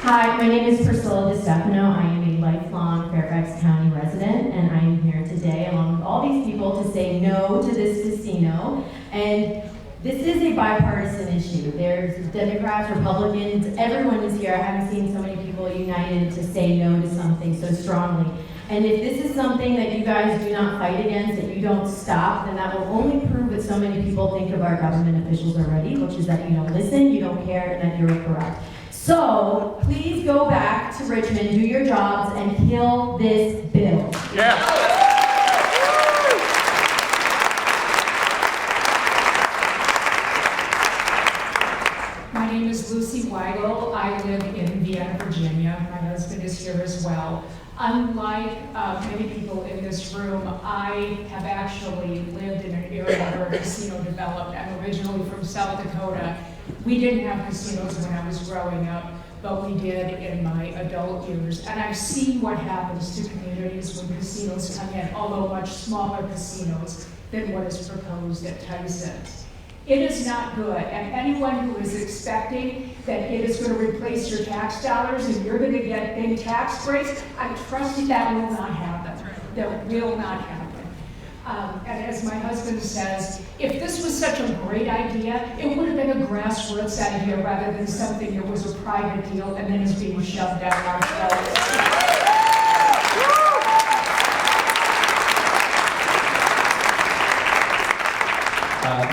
Hi, my name is Priscilla DiStefano. I am a lifelong Fairfax County resident, and I am here today along with all these people to say no to this casino. And this is a bipartisan issue. There's Democrats, Republicans, everyone is here. I haven't seen so many people united to say no to something so strongly. And if this is something that you guys do not fight against, that you don't stop, then that will only prove what so many people think of our government officials already, which is that you don't listen, you don't care, and that you're corrupt. So please go back to Richmond, do your jobs, and kill this bill. Yeah. My name is Lucy Weigel. I live in Vienna, Virginia. My husband is here as well. Unlike many people in this room, I have actually lived in an area where a casino developed. I'm originally from South Dakota. We didn't have casinos when I was growing up, but we did in my adult years. And I've seen what happens to communities when casinos come in, although much smaller casinos than what is proposed at Tyson's. It is not good, and anyone who is expecting that it is going to replace your tax dollars and you're going to get big tax breaks, I trust that will not happen. That will not happen. And as my husband says, if this was such a great idea, it would have been a grassroots idea rather than something that was a private deal and then is being shoved down our throats.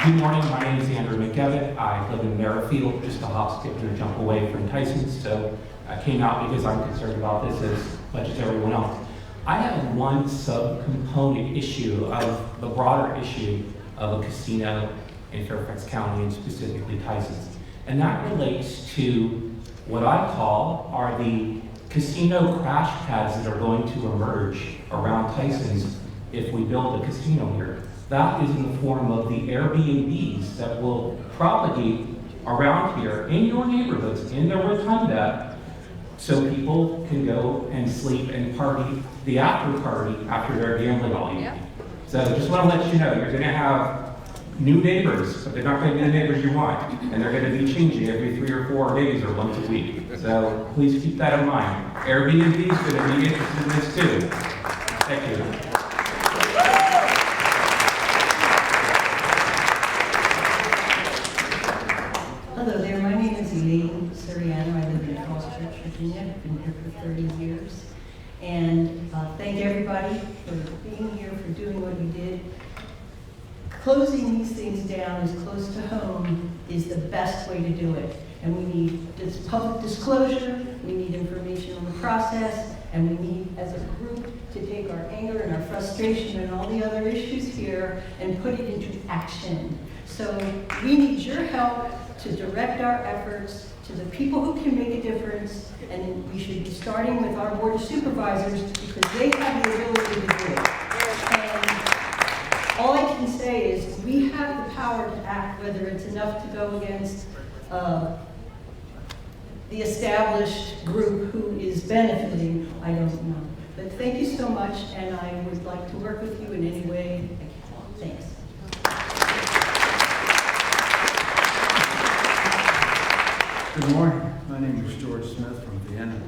Good morning, my name is Andrew McGevitt. I live in Merrifield, just a hop, skip, and a jump away from Tyson's, so I came out because I'm concerned about this as much as everyone else. I have one sub-component issue of the broader issue of a casino in Fairfax County, and specifically Tyson's. And that relates to what I call are the casino crash pads that are going to emerge around Tyson's if we build a casino here. That is in the form of the Airbnbs that will propagate around here in your neighborhoods, in the rotunda, so people can go and sleep and party the after party after their gambling all evening. So just want to let you know, you're going to have new neighbors, but they're not going to be the neighbors you want. And they're going to be changing every 3 or 4 days or once a week. So please keep that in mind. Airbnb is going to be interested in this too. Thank you. Hello there, my name is Elaine Soriano. I live in Falls Church, Virginia. I've been here for 30 years. And thank everybody for being here, for doing what you did. Closing these things down as close to home is the best way to do it. And we need this public disclosure, we need information on the process, and we need, as a group, to take our anger and our frustration and all the other issues here and put it into action. So we need your help to direct our efforts to the people who can make a difference, and we should be starting with our Board of Supervisors because they have the ability to do it. And all I can say is we have the power to act, whether it's enough to go against the established group who is benefiting, I don't know. But thank you so much, and I would like to work with you in any way I can. Thanks. Good morning. My name is George Smith from Vienna.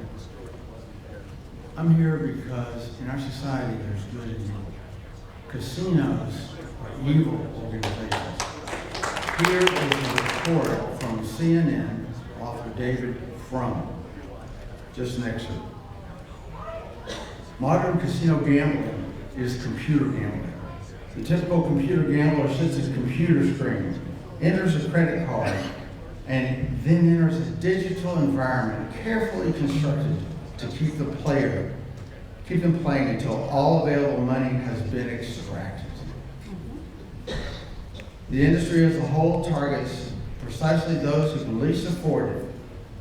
I'm here because in our society there's good and evil. Casinos are evil organizations. Here is a report from CNN, author David Frum, just an excerpt. Modern casino gambling is computer gambling. The typical computer gambler sits at a computer screen, enters a credit card, and then enters a digital environment carefully constructed to keep them playing until all available money has been extracted. The industry as a whole targets precisely those who can least afford it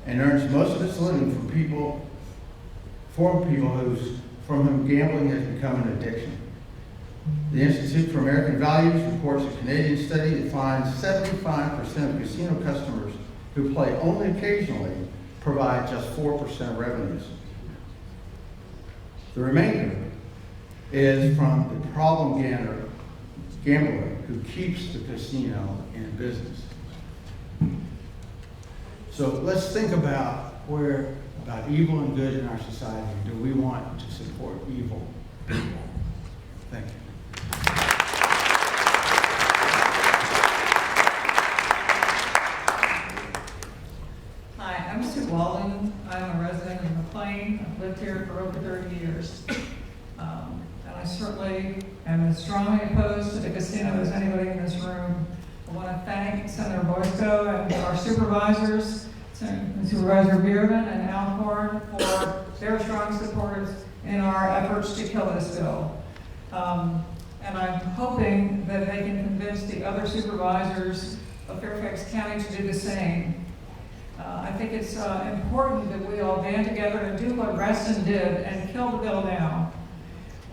and earns most of its living from people from whom gambling has become an addiction. The Institute for American Values reports a Canadian study that finds 75% of casino customers who play only occasionally provide just 4% of revenues. The remainder is from the problem gambler who keeps the casino in business. So let's think about evil and good in our society. Do we want to support evil people? Thank you. Hi, I'm Sue Wallen. I'm a resident of McLean. I've lived here for over 30 years. And I certainly am as strongly opposed to the casino as anybody in this room. I want to thank Senator Boysko and our supervisors, Supervisor Bierman and Alcorn, for their strong support in our efforts to kill this bill. And I'm hoping that they can convince the other supervisors of Fairfax County to do the same. I think it's important that we all band together and do what Reston did and kill the bill now.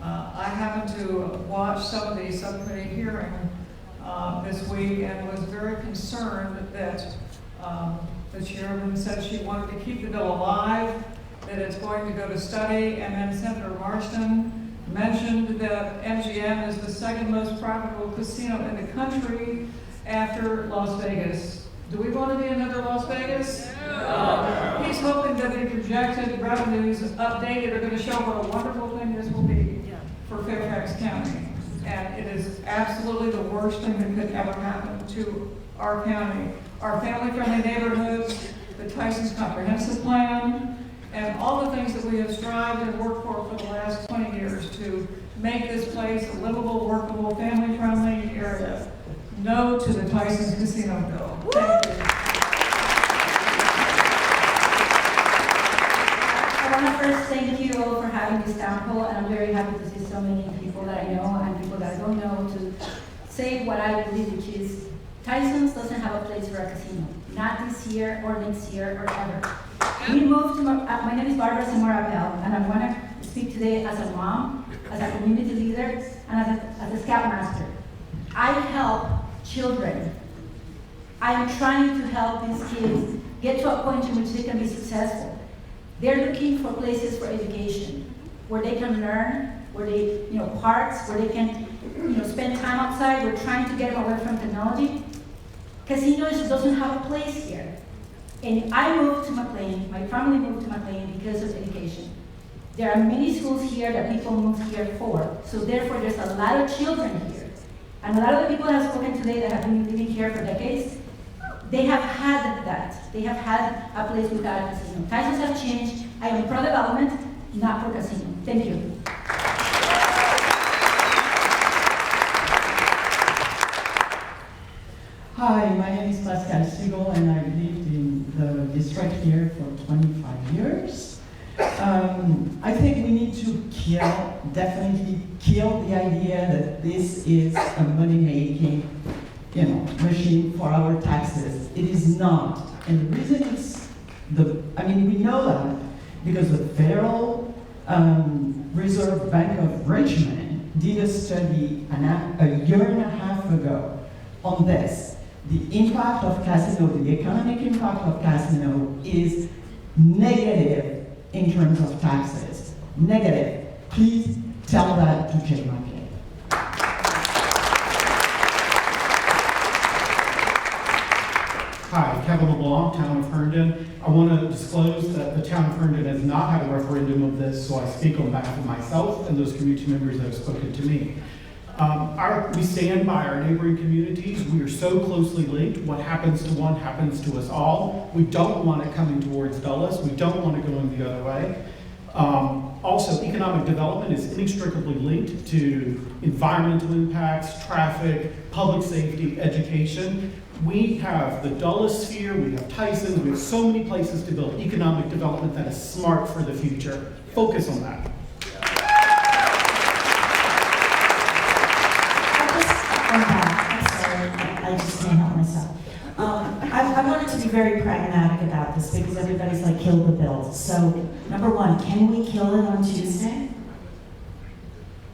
I happened to watch some of the subcommittee hearing this week and was very concerned that the chairman said she wanted to keep the bill alive, that it's going to go to study, and then Senator Marston mentioned that MGM is the second most profitable casino in the country after Las Vegas. Do we want to be another Las Vegas? He's hoping that the projected revenues updated are going to show what a wonderful thing this will be for Fairfax County. And it is absolutely the worst thing that could ever happen to our county. Our family-friendly neighborhoods, the Tyson's Comprehensive Plan, and all the things that we have strived and worked for the last 20 years to make this place a livable, workable, family-friendly area. No to the Tyson's Casino bill. Thank you. I want to first thank you all for having this town hall, and I'm very happy to see so many people that I know and people that I don't know to say what I believe, which is Tyson's doesn't have a place for a casino. Not this year or next year or ever. We moved to, my name is Barbara Zamora Bell, and I want to speak today as a mom, as a community leader, and as a scoutmaster. I help children. I am trying to help these kids get to a point in which they can be successful. They're looking for places for education, where they can learn, where they, parks, where they can, spend time outside. We're trying to get them away from technology. Casinos doesn't have a place here. And I moved to McLean, my family moved to McLean because of education. There are many schools here that people move here for. So therefore, there's a lot of children here. And a lot of the people that have spoken today that have been living here for decades, they have had that. They have had a place without a casino. Times have changed. I am pro development, not pro casino. Thank you. Hi, my name is Pascal Siegel, and I've lived in the district here for 25 years. I think we need to definitely kill the idea that this is a money-making, machine for our taxes. It is not. And the reason it's we know that because the Federal Reserve Bank of Richmond did a study a year and a half ago on this. The impact of casino, the economic impact of casino is negative in terms of taxes. Negative. Please tell that to Jay McKay. Hi, Kevin LeBlanc, Town of Herndon. I want to disclose that the Town of Herndon has not had a referendum of this, so I speak on behalf of myself and those community members that have spoken to me. We stand by our neighboring communities. We are so closely linked. What happens to one happens to us all. We don't want it coming towards Dulles. We don't want it going the other way. Also, economic development is inextricably linked to environmental impacts, traffic, public safety, education. We have the Dulles sphere, we have Tyson's, we have so many places to build economic development that is smart for the future. Focus on that. I just can't help myself. I wanted to be very pragmatic about this because everybody's like, kill the bill. So, number one, can we kill it on Tuesday?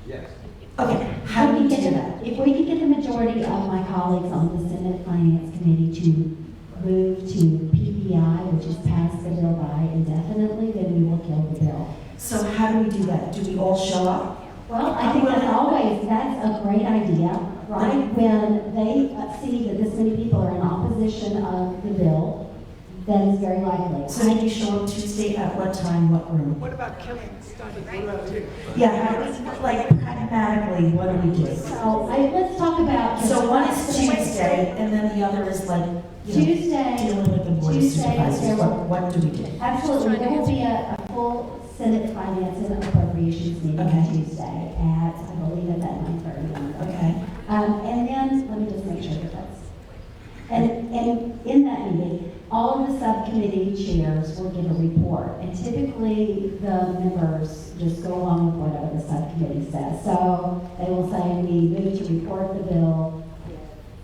Yes. Okay, how do we do that? If we could get the majority of my colleagues on the Senate Finance Committee to move to PPI, which is pass the bill by indefinitely, then we will kill the bill. So how do we do that? Do we all show up? Well, I think that's a great idea, right? When they see that this many people are in opposition of the bill, that is very likely. So did you show up Tuesday at what time, what room? What about killing study? Yeah, like pragmatically, what do we do? So let's talk about. So one is Tuesday, and then the other is like, Tuesday, dealing with the board of supervisors. What do we do? Absolutely, there will be a full Senate Finance and Appropriations meeting on Tuesday at, I believe, at 9:30. Okay. And then, let me just make sure that that's, and in that meeting, all of the subcommittee chairs will give a report, and typically the members just go along with whatever the subcommittee says. So they will say, we move to report the bill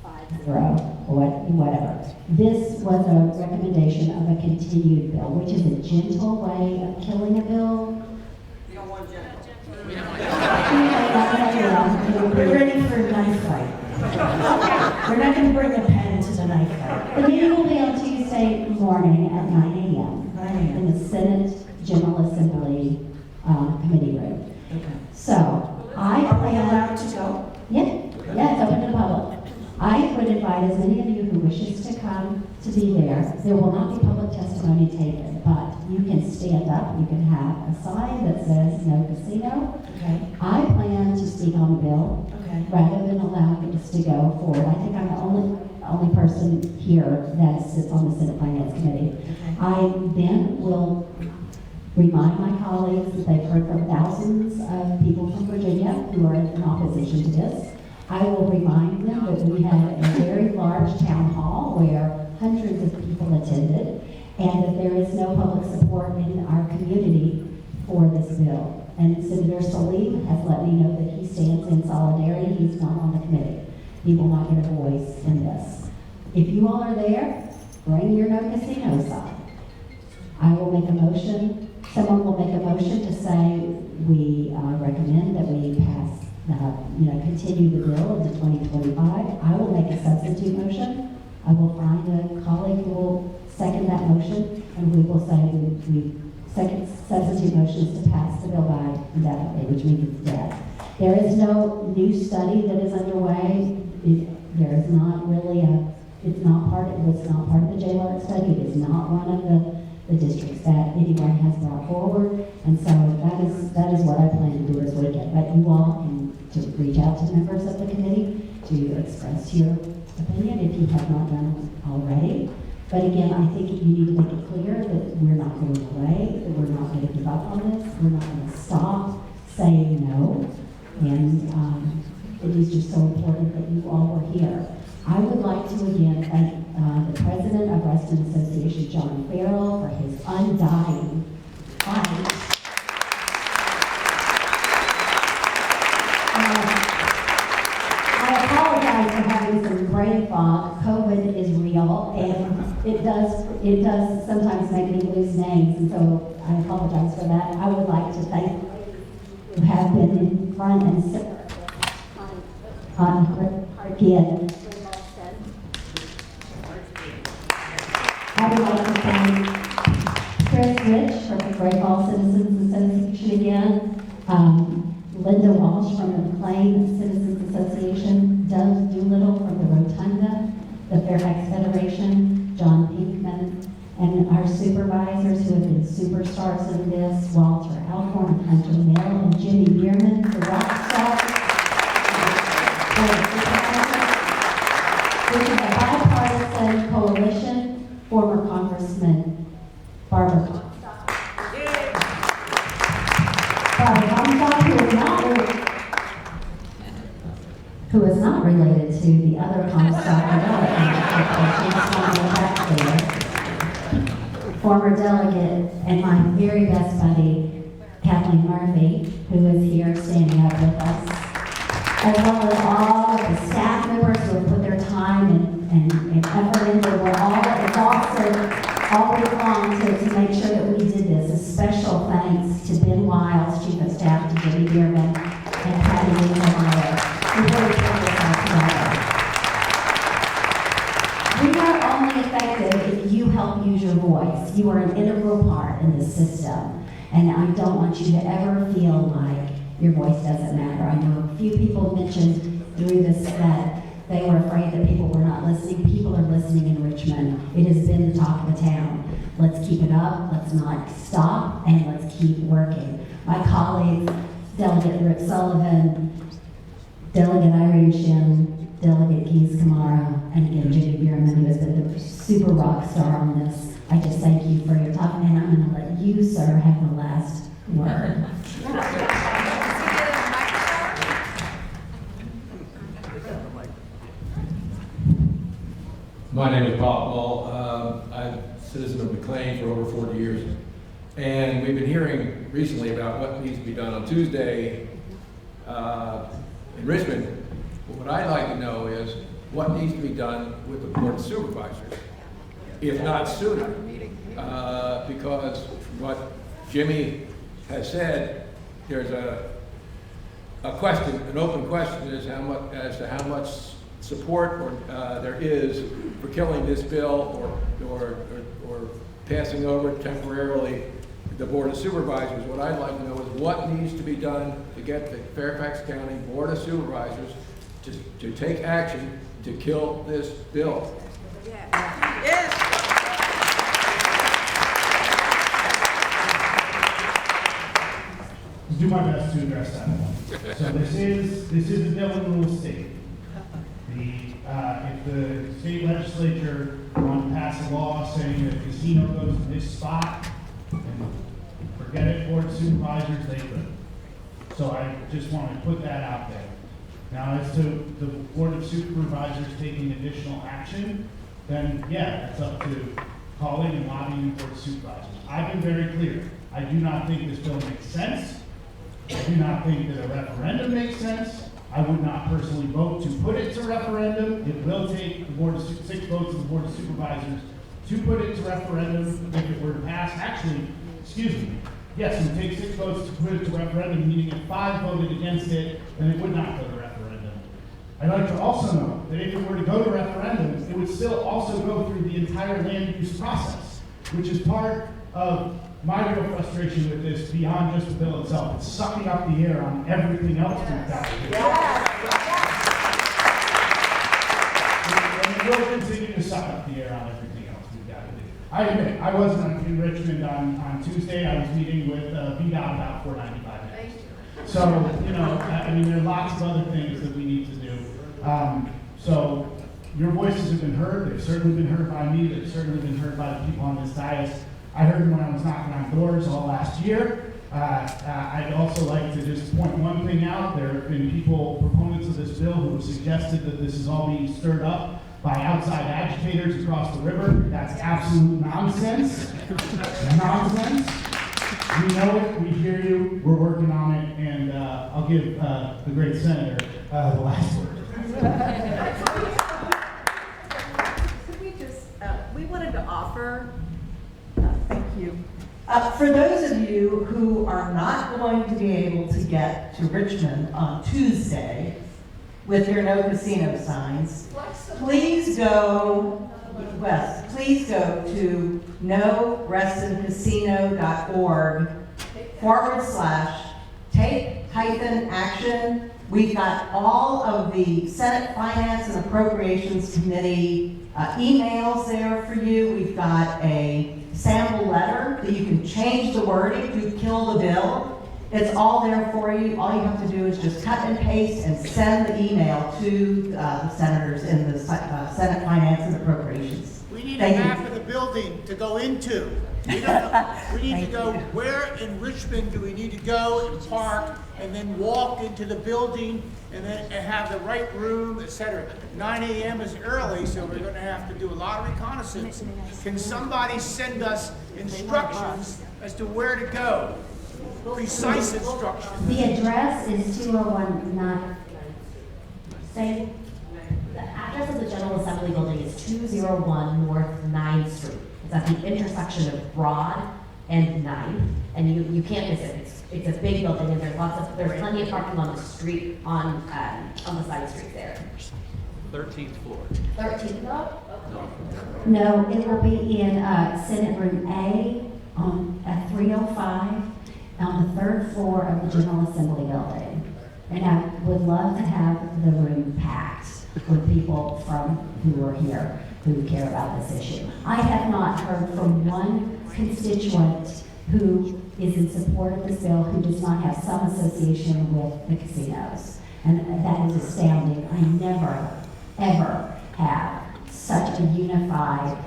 5-0, or whatever. This was a recommendation of a continued bill, which is a gentle way of killing a bill. We don't want gentle. We're ready for a knife fight. We're not going to bring a pen to the knife fight. The meeting will be on Tuesday morning at 9 a.m. in the Senate General Assembly committee room. Okay. So I Are we allowed to go? Yeah, it's open to the public. I would invite as many of you who wishes to come to be there. There will not be public testimony taken, but you can stand up. You can have a sign that says no casino. Okay. I plan to speak on the bill rather than allowing this to go forward. I think I'm the only person here that sits on the Senate Finance Committee. Okay. I then will remind my colleagues that they've heard from thousands of people from Virginia who are in opposition to this. I will remind them that we had a very large town hall where hundreds of people attended, and that there is no public support in our community for this bill. And Senator Salim has let me know that he stands in solidarity. He's not on the committee. He will not get a voice in this. If you all are there, bring your no casino sign. I will make a motion. Someone will make a motion to say we recommend that we pass, continue the bill into 2025. I will make a substitute motion. I will find a colleague who will second that motion, and we will say we second substitute motion is to pass the bill by indefinitely, which means it's dead. There is no new study that is underway. There is not really it's not part of the J-Lark study. It is not one of the districts that anyone has brought forward. And so that is what I plan to do this weekend. But you all can just reach out to the members of the committee to express your opinion if you have not done it already. But again, I think you need to make it clear that we're not going away, that we're not going to give up on this, we're not going to stop saying no. And it is just so important that you all were here. I would like to again thank the president of Reston Association, John Farrell, for his undying fight. I apologize for having some brain fog. COVID is real, and it does sometimes make me lose names, and so I apologize for that. I would like to thank who have been in front and center again. I would like to thank Chris Rich from the Great Falls Citizens Association again, Linda Walsh from the McLean Citizens Association, Doug Doolittle from the Rotunda, the Fairfax Federation, John Pinkman, and our supervisors who have been superstars in this, Walter Alcorn, Hunter Mill, and Jimmy Bierman, the rock star. This is a bipartisan coalition, former Congressman Barbara Comstock, who is not related to the other Comstock delegate, former delegate, and my very best buddy, Kathleen Murphy, who is here standing up with us, as well as all of the staff members who have put their time and effort into it. We're all exhausted all week long to make sure that we did this. A special thanks to Ben Wiles, Chief of Staff, to Jimmy Bierman, and Patty Winklemeyer. We really put this all together. We are only effective if you help use your voice. You are an integral part in this system, and I don't want you to ever feel like your voice doesn't matter. I know a few people mentioned through this that they were afraid that people were not listening. People are listening in Richmond. It has been the talk of the town. Let's keep it up, let's not stop, and let's keep working. My colleagues, Delegate Rick Sullivan, Delegate Irene Shin, Delegate Keys Kamara, and again Jimmy Bierman, who has been the super rock star on this. I just thank you for your time, and I'm going to let you, sir, have the last word. My name is Bob Ball. I'm a citizen of McLean for over 40 years. And we've been hearing recently about what needs to be done on Tuesday in Richmond. But what I'd like to know is what needs to be done with the Board of Supervisors, if not sooner. Because what Jimmy has said, there's a question, an open question as to how much support there is for killing this bill or passing over temporarily the Board of Supervisors. What I'd like to know is what needs to be done to get the Fairfax County Board of Supervisors to take action to kill this bill. Yes. Do my best to address that. So this is the Dillon Rule State. If the state legislature want to pass a law saying that a casino goes to this spot, and forget it, Board of Supervisors, they could. So I just want to put that out there. Now, as to the Board of Supervisors taking additional action, then yeah, it's up to calling and lobbying the Board of Supervisors. I've been very clear. I do not think this bill makes sense. I do not think that a referendum makes sense. I would not personally vote to put it to referendum. It will take the 6 votes of the Board of Supervisors to put it to referendum if it were to pass. Actually, excuse me, yes, it would take 6 votes to put it to referendum, meaning if 5 voted against it, then it would not go to referendum. I'd like to also note that if it were to go to referendum, it would still also go through the entire land use process, which is part of my real frustration with this, beyond just the bill itself, it's sucking up the air on everything else we've got to do. And it will continue to suck up the air on everything else we've got to do. I admit, I wasn't in Richmond on Tuesday. I was meeting with VDOT about 495 minutes. So, I mean, there are lots of other things that we need to do. So your voices have been heard. They've certainly been heard by me. They've certainly been heard by the people on this dais. I heard them when I was knocking on doors all last year. I'd also like to just point one thing out. There have been people, proponents of this bill, who have suggested that this is all being stirred up by outside agitators across the river. That's absolute nonsense. Nonsense. We know it, we hear you, we're working on it, and I'll give the great senator the last word. Could we just, we wanted to offer, Thank you. For those of you who are not going to be able to get to Richmond on Tuesday with your no casino signs, please go west. Please go to norestonCasino.org/take-action. We've got all of the Senate Finance and Appropriations Committee emails there for you. We've got a sample letter that you can change the wording to kill the bill. It's all there for you. All you have to do is just cut and paste and send the email to the senators in the Senate Finance and Appropriations. We need Thank a you. map of the building to go into. We need to go, where in Richmond do we need to go and park and then walk into the building and then have the right room, et cetera. 9 a.m. is early, so we're going to have to do a lot of reconnaissance. Can somebody send us instructions as to where to go? Precise instructions. The address is 201 say, The address of the General Assembly building is 201 North 9th Street. It's at the intersection of Broad and 9th, and you can't miss it. It's a big building, and there's plenty of parking on the street, on the side streets there. 13th floor. 13th floor? no, it will be in Senate Room A at 305 on the 3rd floor of the General Assembly building. And I would love to have the room packed with people who are here who care about this issue. I have not heard from one constituent who is in support of this bill who does not have some association with the casinos. And that is astounding. I never, ever have such a unified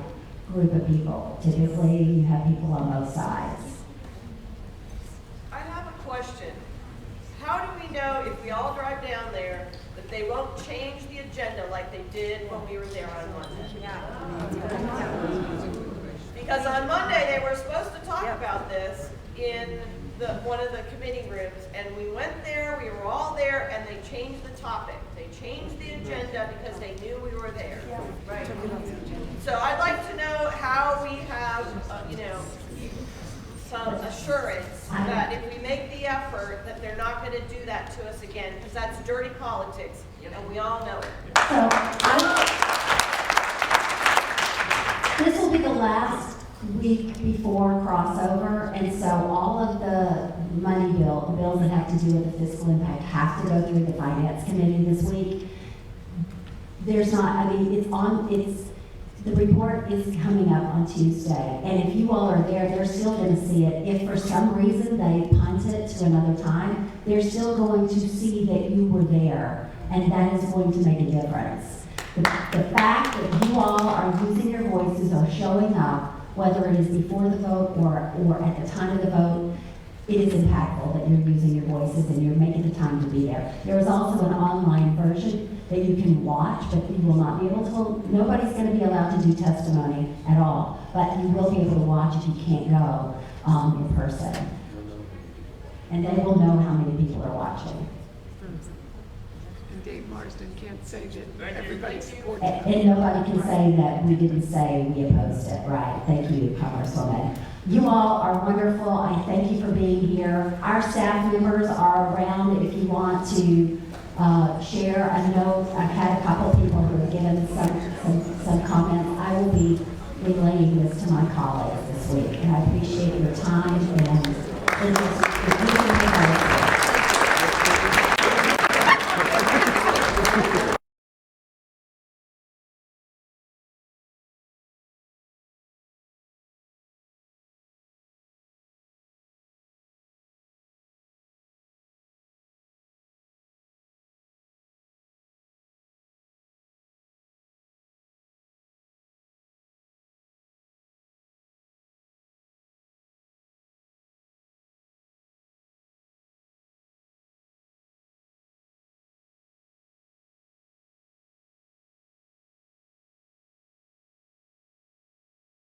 group of people. Typically, you have people on both sides. I have a question. How do we know if we all drive down there that they won't change the agenda like they did when we were there on Monday? Because on Monday, they were supposed to talk about this in one of the committee rooms, and we went there, we were all there, and they changed the topic. They changed the agenda because they knew we were there. Right. So I'd like to know how we have, some assurance that if we make the effort, that they're not going to do that to us again, because that's dirty politics, and we all know it. This will be the last week before crossover, and so all of the bills that have to do with the fiscal impact have to go through the Finance Committee this week. The report is coming up on Tuesday, and if you all are there, they're still going to see it. If for some reason they punt it to another time, they're still going to see that you were there, and that is going to make a difference. The fact that you all are using your voices or showing up, whether it is before the vote or at the time of the vote, it is impactful that you're using your voices and you're making the time to be there. There is also an online version that you can watch, but you will not be able to, nobody's going to be allowed to do testimony at all, but you will be able to watch if you can't go in person. And they will know how many people are watching. And Dave Marsden can't say that everybody supports it. And nobody can say that we didn't say we opposed it, right? Thank you, Congresswoman. You all are wonderful. I thank you for being here. Our staff members are around if you want to share a note. I've had a couple people who have given some comments. I will be relaying this to my colleagues this week. and I appreciate your time and